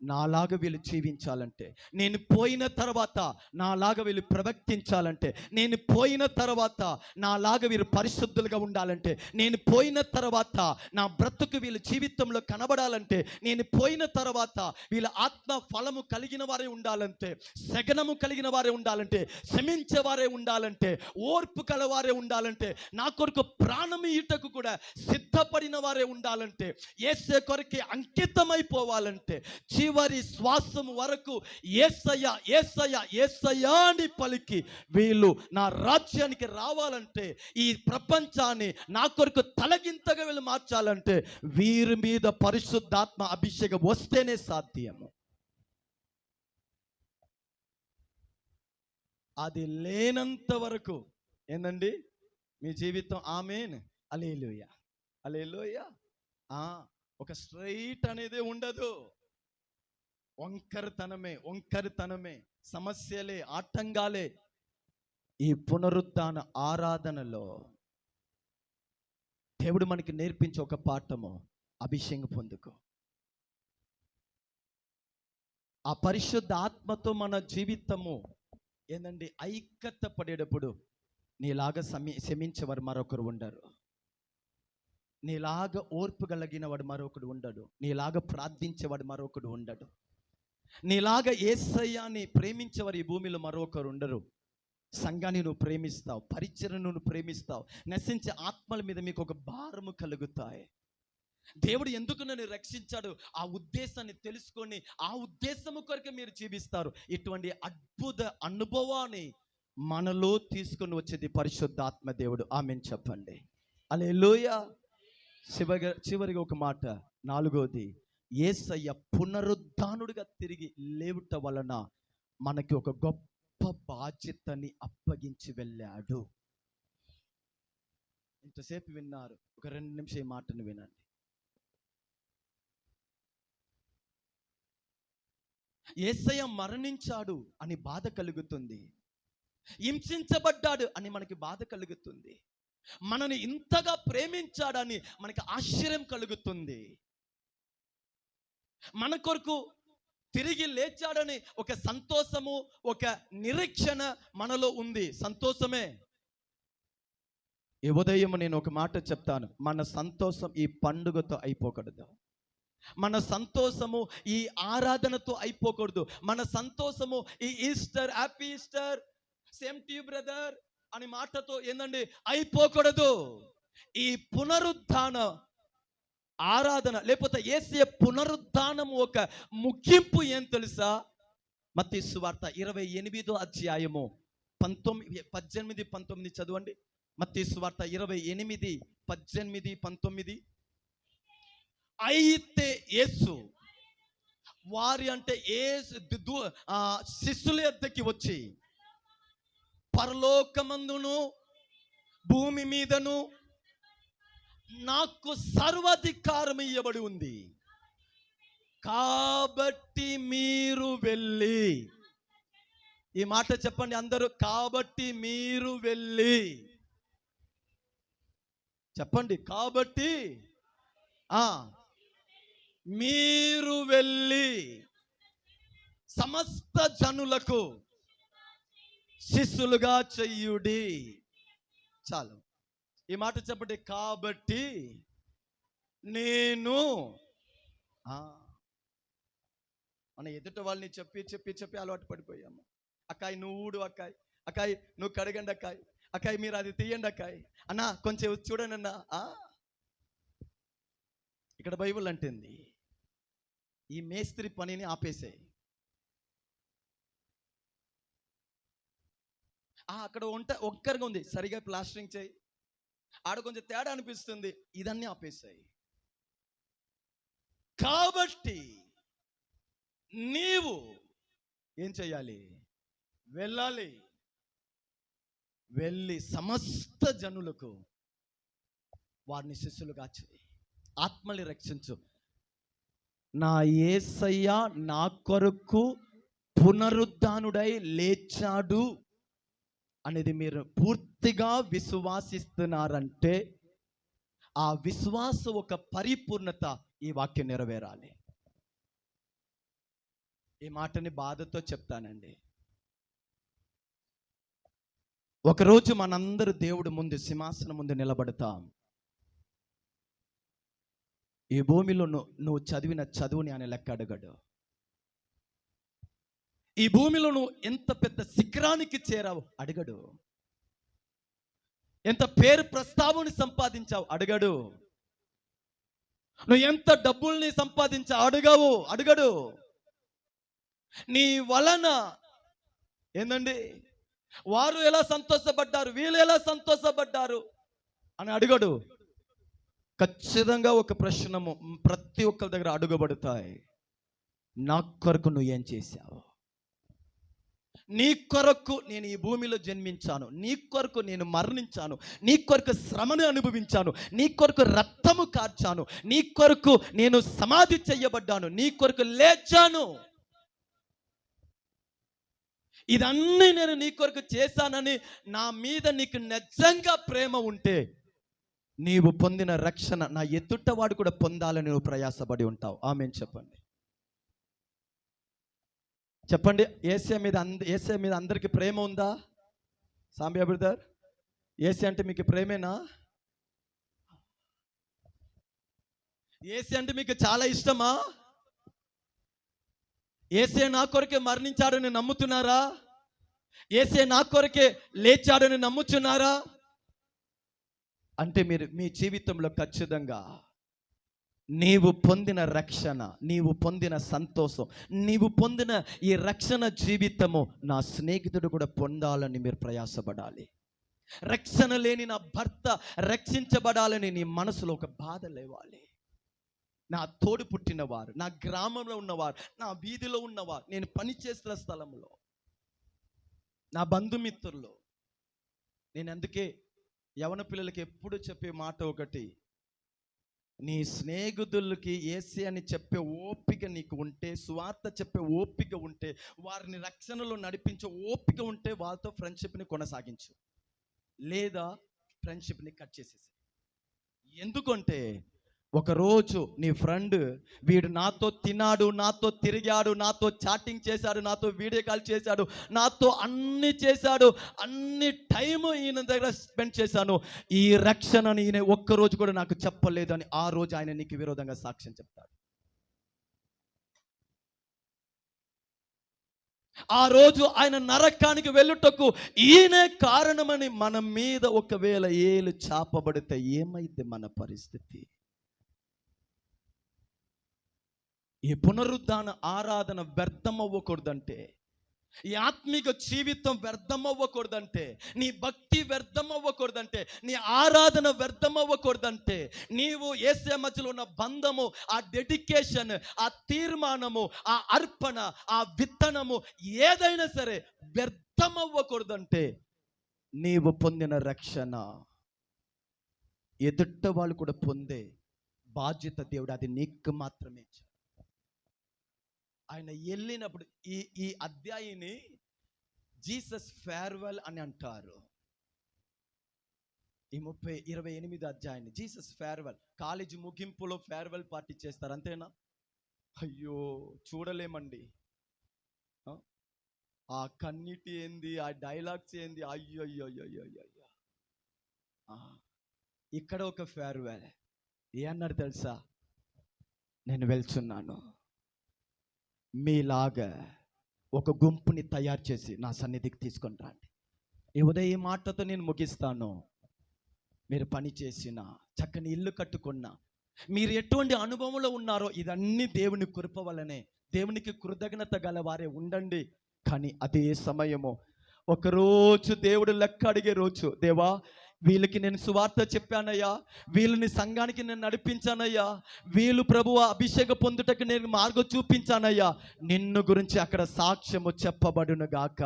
Speaker 1: నాలాగా వీళ్ళు జీవించాలంటే, నేను పోయిన తర్వాత నాలాగా వీళ్ళు ప్రవర్తించాలంటే, నేను పోయిన తర్వాత నాలాగా వీరు పరిశుద్ధులుగా ఉండాలంటే, నేను పోయిన తర్వాత నా బ్రతుకు వీళ్ళ జీవితంలో కనబడాలంటే, నేను పోయిన తర్వాత వీళ్ళ ఆత్మ ఫలము కలిగిన వారే ఉండాలంటే, సగనము కలిగిన వారే ఉండాలంటే, క్షమించేవారే ఉండాలంటే, ఓర్పు కలవారే ఉండాలంటే, నా కొరకు ప్రాణం ఈటకు కూడా సిద్ధపడిన వారే ఉండాలంటే, యేసయ్య కొరకే అంకితమైపోవాలంటే, చివరి శ్వాసము వరకు యేసయ్య యేసయ్య యేసయ్య అని పలికి వీళ్ళు నా రాజ్యానికి రావాలంటే, ఈ ప్రపంచాన్ని నా కొరకు తలగింతగా వీళ్ళు మార్చాలంటే, వీరి మీద పరిశుద్ధాత్మ అభిషేకం వస్తేనే సాధ్యము. అది లేనంత వరకు ఏందండి మీ జీవితం? ఆమేన్. హల్లెలూయా. హల్లెలూయా. ఒక స్ట్రైట్ అనేది ఉండదు. వంకరతనమే, సమస్యలే, ఆటంకాలే. ఈ పునరుద్ధాన ఆరాధనలో దేవుడు మనకి నేర్పించే ఒక పాఠము, అభిషేకం పొందుకో. ఆ పరిశుద్ధ ఆత్మతో మన జీవితము ఏందండి ఐక్యత పడేటప్పుడు నీలాగా క్షమించేవారు మరొకరు ఉండరు, నీలాగా ఓర్పు కలిగిన వాడు మరొకడు ఉండడు, నీలాగా ప్రార్థించేవాడు మరొకడు ఉండడు, నీలాగా యేసయ్యని ప్రేమించేవారు ఈ భూమిలో మరొకరు ఉండరు. సంఘాన్ని నువ్వు ప్రేమిస్తావు, పరిచర్యను నువ్వు ప్రేమిస్తావు, నశించే ఆత్మల మీద మీకు ఒక భారము కలుగుతాయి. దేవుడు ఎందుకు నన్ను రక్షించాడు ఆ ఉద్దేశాన్ని తెలుసుకొని ఆ ఉద్దేశము కొరకు మీరు జీవిస్తారు. ఇటువంటి అద్భుత అనుభవాన్ని మనలో తీసుకొని వచ్చేది పరిశుద్ధాత్మ దేవుడు. ఆమేన్ చెప్పండి. హల్లెలూయా. చివరిగా ఒక మాట, 4వది, యేసయ్య పునరుద్ధానుడిగా తిరిగి లేవుట వలన మనకి ఒక గొప్ప బాధ్యతని అప్పగించి వెళ్ళాడు. ఇంతసేపు విన్నారు, ఒక 2 నిమిషం ఈ మాటను వినండి. యేసయ్య మరణించాడు అని బాధ కలుగుతుంది, హింసించబడ్డాడు అని మనకి బాధ కలుగుతుంది, మనని ఇంతగా ప్రేమించాడని మనకి ఆశ్చర్యం కలుగుతుంది. మన కొరకు తిరిగి లేచాడని ఒక సంతోషము, ఒక నిరీక్షణ మనలో ఉంది. సంతోషమే. ఈ ఉదయం నేను ఒక మాట చెప్తాను, మన సంతోషం ఈ పండుగతో అయిపోకూడదు. మన సంతోషము ఈ ఆరాధనతో అయిపోకూడదు. మన సంతోషము ఈ Easter, happy Easter, same to you brother అని మాటతో ఏందండి అయిపోకూడదు. ఈ పునరుద్ధాన ఆరాధన లేకపోతే యేసయ్య పునరుద్ధానం ఒక ముగింపు ఏం తెలుసా? మత్తయి సువార్త 28వ అధ్యాయము 18, 19 చదవండి. మత్తయి సువార్త 28, 18, 19. అయితే యేసు వారి అంటే శిష్యుల యొద్దకి వచ్చి, పరలోకమందును భూమి మీదను నాకు సర్వాధికారం ఇవ్వబడి ఉంది, కాబట్టి మీరు వెళ్ళి. ఈ మాట చెప్పండి అందరూ, కాబట్టి మీరు వెళ్ళి చెప్పండి. కాబట్టి మీరు వెళ్ళి సమస్త జనులకు శిష్యులుగా చెయ్యుడి. చాలు. ఈ మాట చెప్పండి, కాబట్టి నేను. మన ఎదుట వాళ్ళని చెప్పి చెప్పి చెప్పి అలవాటు పడిపోయాము. అక్కాయి నువ్వు ఊడు, అక్కాయి నువ్వు కడగండి, అక్కాయి మీరు అది తీయండి, అన్నా కొంచెం చూడండి అన్నా. ఇక్కడ బైబిల్ అంటుంది, ఈ మేస్త్రి పనిని ఆపేసే. అక్కడ ఒక్కరిగా ఉంది, సరిగా ప్లాస్టరింగ్ చేయి, ఆడ కొంచెం తేడా అనిపిస్తుంది, ఇదన్నీ ఆపేసాయి. కాబట్టి నీవు ఏం చెయ్యాలి? వెళ్ళాలి. వెళ్ళి సమస్త జనులకు వారిని శిష్యులుగా చేయి, ఆత్మల్ని రక్షించు. నా యేసయ్య నా కొరకు పునరుద్ధానుడై లేచాడు అనేది మీరు పూర్తిగా విశ్వాసిస్తున్నారంటే ఆ విశ్వాసం ఒక పరిపూర్ణత ఈ వాక్యం నెరవేరాలి. ఈ మాటని బాధతో చెప్తానండి. ఒకరోజు మనందరూ దేవుడు ముందు, సింహాసనం ముందు నిలబడతాం. ఈ భూమిలో నువ్వు చదివిన చదువుని ఆయన లెక్క అడగడు. ఈ భూమిలో నువ్వు ఎంత పెద్ద శిఖరానికి చేరావు అడగడు. ఎంత పేరు ప్రస్తావని సంపాదించావు అడగడు. నువ్వు ఎంత డబ్బుల్ని సంపాదించావు అడగడు. నీ వలన ఏందండి వారు ఎలా సంతోషపడ్డారు, వీళ్ళు ఎలా సంతోషపడ్డారు అని అడగడు. ఖచ్చితంగా ఒక ప్రశ్నము ప్రతి ఒక్కరి దగ్గర అడుగబడతాయి. నా కొరకు నువ్వు ఏం చేశావు? నీ కొరకు నేను ఈ భూమిలో జన్మించాను, నీ కొరకు నేను మరణించాను, నీ కొరకు శ్రమను అనుభవించాను, నీ కొరకు రక్తము కార్చాను, నీ కొరకు నేను సమాధి చెయ్యబడ్డాను, నీ కొరకు లేచాను. ఇదన్నీ నేను నీ కొరకు చేశానని నా మీద నీకు నిజంగా ప్రేమ ఉంటే నీవు పొందిన రక్షణ నా ఎదుటవాడు కూడా పొందాలని నువ్వు ప్రయాసపడి ఉంటావు. ఆమేన్ చెప్పండి. చెప్పండి, యేసయ్య మీద అందరికీ ప్రేమ ఉందా? సాంబియా బ్రదర్, యేసయ్య అంటే మీకు ప్రేమేనా? యేసయ్య అంటే మీకు చాలా ఇష్టమా? యేసయ్య నా కొరకే మరణించాడని నమ్ముతున్నారా? యేసయ్య నా కొరకే లేచాడని నమ్ముతున్నారా? అంటే మీరు మీ జీవితంలో ఖచ్చితంగా నీవు పొందిన రక్షణ, నీవు పొందిన సంతోషం, నీవు పొందిన ఈ రక్షణ జీవితము నా స్నేహితుడు కూడా పొందాలని మీరు ప్రయాసపడాలి. రక్షణ లేని నా భర్త రక్షించబడాలని నీ మనసులో ఒక బాధ లేవాలి. నా తోడు పుట్టినవారు, నా గ్రామంలో ఉన్నవారు, నా వీధిలో ఉన్నవారు, నేను పనిచేస్తున్న స్థలంలో, నా బంధుమిత్రులు. నేను అందుకే యవన పిల్లలకి ఎప్పుడు చెప్పే మాట ఒకటి, నీ స్నేహితులకి యేసే అని చెప్పే ఓపిక నీకు ఉంటే, సువార్త చెప్పే ఓపిక ఉంటే, వారిని రక్షణలో నడిపించే ఓపిక ఉంటే వాళ్ళతో ఫ్రెండ్షిప్ని కొనసాగించు, లేదా ఫ్రెండ్షిప్ని కట్ చేసేసి. ఎందుకంటే ఒకరోజు నీ ఫ్రెండ్, వీడు నాతో తిన్నాడు, నాతో తిరిగాడు, నాతో చాటింగ్ చేశాడు, నాతో వీడియో కాల్ చేశాడు, నాతో అన్ని చేశాడు, అన్ని టైము ఈయన దగ్గర స్పెండ్ చేశాను, ఈ రక్షణని ఈయన ఒక్కరోజు కూడా నాకు చెప్పలేదు అని ఆ రోజు ఆయన నీకు విరోధంగా సాక్ష్యం చెప్తాడు. ఆ రోజు ఆయన నరకానికి వెళ్ళుటకు ఈయనే కారణమని మన మీద ఒకవేళ ఏలు చాపబడితే ఏమైంది మన పరిస్థితి? ఈ పునరుద్ధాన ఆరాధన వ్యర్థమవ్వకూడదంటే, ఈ ఆత్మీక జీవితం వ్యర్థమవ్వకూడదంటే, నీ భక్తి వ్యర్థమవ్వకూడదంటే, నీ ఆరాధన వ్యర్థమవ్వకూడదంటే, నీవు యేసయ్య మధ్యలో ఉన్న బంధము, ఆ డెడికేషన్, ఆ తీర్మానము, ఆ అర్పణ, ఆ విత్తనము ఏదైనా సరే వ్యర్థమవ్వకూడదంటే, నీవు పొందిన రక్షణ ఎదుట వాళ్ళు కూడా పొందే బాధ్యత దేవుడు అది నీకు మాత్రమే ఇచ్చాడు. ఆయన వెళ్ళినప్పుడు ఈ అధ్యాయిని జీసస్ ఫేర్వెల్ అని అంటారు. ఈ 28 అధ్యాయాన్ని జీసస్ ఫేర్వెల్, కాలేజీ ముగింపులో ఫేర్వెల్ పార్టీ చేస్తారు, అంతేనా? అయ్యో చూడలేమండి. ఆ కన్నీటి ఏంది, ఆ డైలాగ్స్ ఏంది, అయ్యో అయ్యో అయ్యో అయ్యో. ఇక్కడ ఒక ఫేర్వెల్ ఏ అన్నారు తెలుసా? నేను వెళ్తున్నాను, మీలాగా ఒక గుంపుని తయారు చేసి నా సన్నిధికి తీసుకొని రండి. ఈ ఉదయం మాటతో నేను ముగిస్తాను. మీరు పని చేసిన, చక్కని ఇల్లు కట్టుకున్న, మీరు ఎటువంటి అనుభవంలో ఉన్నారో ఇదన్నీ దేవుని కృప వలనే, దేవునికి కృతజ్ఞత గల వారే ఉండండి. కానీ అదే సమయము ఒకరోజు దేవుడు లెక్క అడిగే రోజు, దేవా వీళ్ళకి నేను సువార్త చెప్పానయ్యా, వీళ్ళని సంఘానికి నేను నడిపించానయ్యా, వీళ్ళు ప్రభువా అభిషేకం పొందుటకు నేను మార్గం చూపించానయ్యా, నిన్ను గురించి అక్కడ సాక్ష్యము చెప్పబడును గాక.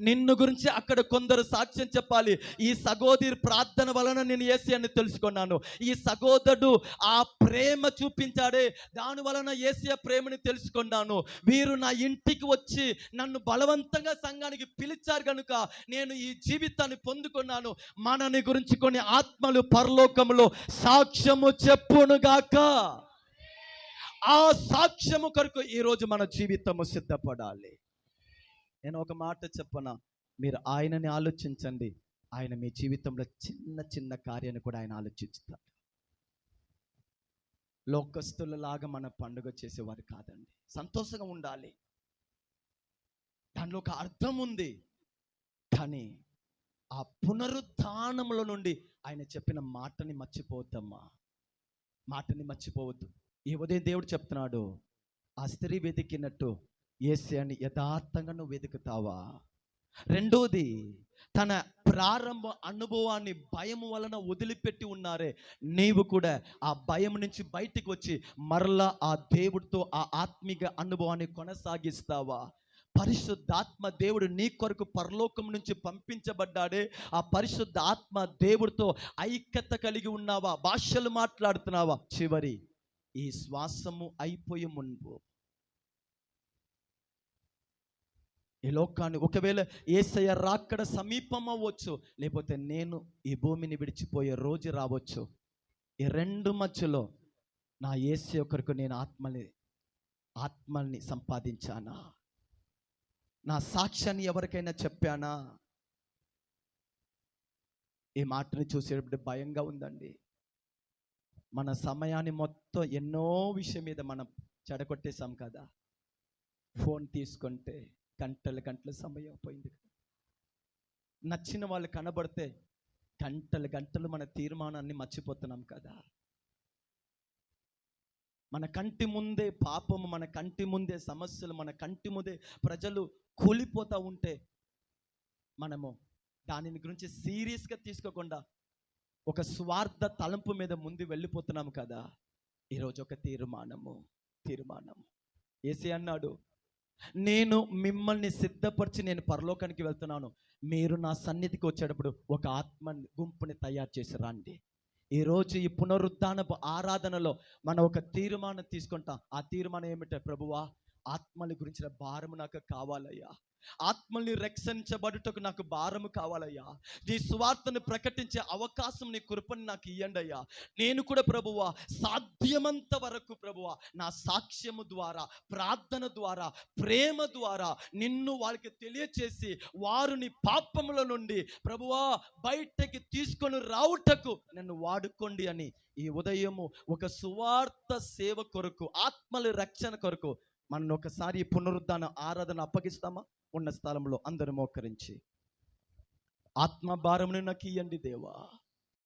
Speaker 1: నిన్ను గురించి అక్కడ కొందరు సాక్ష్యం చెప్పాలి. ఈ సహోదరి ప్రార్థన వలన నేను యేసయ్యని తెలుసుకున్నాను, ఈ సహోదరుడు ఆ ప్రేమ చూపించాడే దాని వలన యేసయ్య ప్రేమని తెలుసుకున్నాను, వీరు నా ఇంటికి వచ్చి నన్ను బలవంతంగా సంఘానికి పిలిచారు కనుక నేను ఈ జీవితాన్ని పొందుకున్నాను. మనని గురించి కొన్ని ఆత్మలు పరలోకములో సాక్ష్యము చెప్పునుగాక. ఆ సాక్ష్యము కొరకు ఈరోజు మన జీవితము సిద్ధపడాలి. నేను ఒక మాట చెప్పనా, మీరు ఆయనని ఆలోచించండి, ఆయన మీ జీవితంలో చిన్న చిన్న కార్యాన్ని కూడా ఆయన ఆలోచిస్తాడు. లోకస్తులలాగా మన పండుగ చేసేవారు కాదండి. సంతోషంగా ఉండాలి, దానిలో ఒక అర్థం ఉంది. కానీ ఆ పునరుద్ధానముల నుండి ఆయన చెప్పిన మాటని మర్చిపోవద్దమ్మా, మాటని మర్చిపోవద్దు. ఈ ఉదయం దేవుడు చెప్తున్నాడు, ఆ స్త్రీ వెతికినట్టు యేసయ్యని యథార్థంగా నువ్వు వెతుకుతావా? రెండోది, తన ప్రారంభ అనుభవాన్ని భయం వలన వదిలిపెట్టి ఉన్నారే, నీవు కూడా ఆ భయం నుంచి బయటికి వచ్చి మరలా ఆ దేవుడితో ఆ ఆత్మీయ అనుభవాన్ని కొనసాగిస్తావా? పరిశుద్ధాత్మ దేవుడు నీ కొరకు పరలోకం నుంచి పంపించబడ్డాడే, ఆ పరిశుద్ధ ఆత్మ దేవుడితో ఐక్యత కలిగి ఉన్నావా? భాషలు మాట్లాడుతున్నావా? చివరి ఈ శ్వాసము అయిపోయే మున్పు ఈ లోకాన్ని ఒకవేళ యేసయ్య రాకడ సమీపం అవ్వచ్చు, లేకపోతే నేను ఈ భూమిని విడిచిపోయే రోజు రావచ్చు. ఈ రెండు మధ్యలో నా యేసయ్య కొరకు నేను ఆత్మల్ని సంపాదించానా? నా సాక్ష్యాన్ని ఎవరికైనా చెప్పానా? ఈ మాటని చూసేటప్పుడు భయంగా ఉందండి. మన సమయాన్ని మొత్తం ఎన్నో విషయం మీద మనం చెడగొట్టేశాం కదా. ఫోన్ తీసుకుంటే గంటల సమయం పోయింది. నచ్చిన వాళ్ళు కనబడితే గంటలు మన తీర్మానాన్ని మర్చిపోతున్నాం కదా. మన కంటి ముందే పాపము, మన కంటి ముందే సమస్యలు, మన కంటి ముందే ప్రజలు కూలిపోతూ ఉంటే మనము దానిని గురించి సీరియస్గా తీసుకోకుండా ఒక స్వార్థ తలంపు మీద ముందు వెళ్ళిపోతున్నాము కదా. ఈరోజు ఒక తీర్మానము. యేసయ్య అన్నాడు, నేను మిమ్మల్ని సిద్ధపరిచి నేను పరలోకానికి వెళ్తున్నాను, మీరు నా సన్నిధికి వచ్చేటప్పుడు ఒక ఆత్మ గుంపుని తయారు చేసి రండి. ఈరోజు ఈ పునరుద్ధానపు ఆరాధనలో మనం ఒక తీర్మానం తీసుకుంటాం. ఆ తీర్మానం ఏమిటంటే, ప్రభువా ఆత్మల గురించిన భారము నాకు కావాలయ్యా. ఆత్మల్ని రక్షించబడుటకు నాకు భారము కావాలయ్యా. నీ సువార్తను ప్రకటించే అవకాశం, నీ కృపను నాకు ఇయ్యండి అయ్యా. నేను కూడా ప్రభువా సాధ్యమంత వరకు ప్రభువా నా సాక్ష్యము ద్వారా, ప్రార్థన ద్వారా, ప్రేమ ద్వారా నిన్ను వాళ్ళకి తెలియచేసి వారు నీ పాపముల నుండి ప్రభువా బయటకి తీసుకొని రావుటకు నన్ను వాడుకోండి అని ఈ ఉదయము ఒక సువార్త సేవ కొరకు, ఆత్మల రక్షణ కొరకు మనం ఒకసారి పునరుద్ధాన ఆరాధన అప్పగిస్తామా? ఉన్న స్థలంలో అందరూ మోకరించి, ఆత్మ భారమును నాకు ఇయ్యండి దేవా.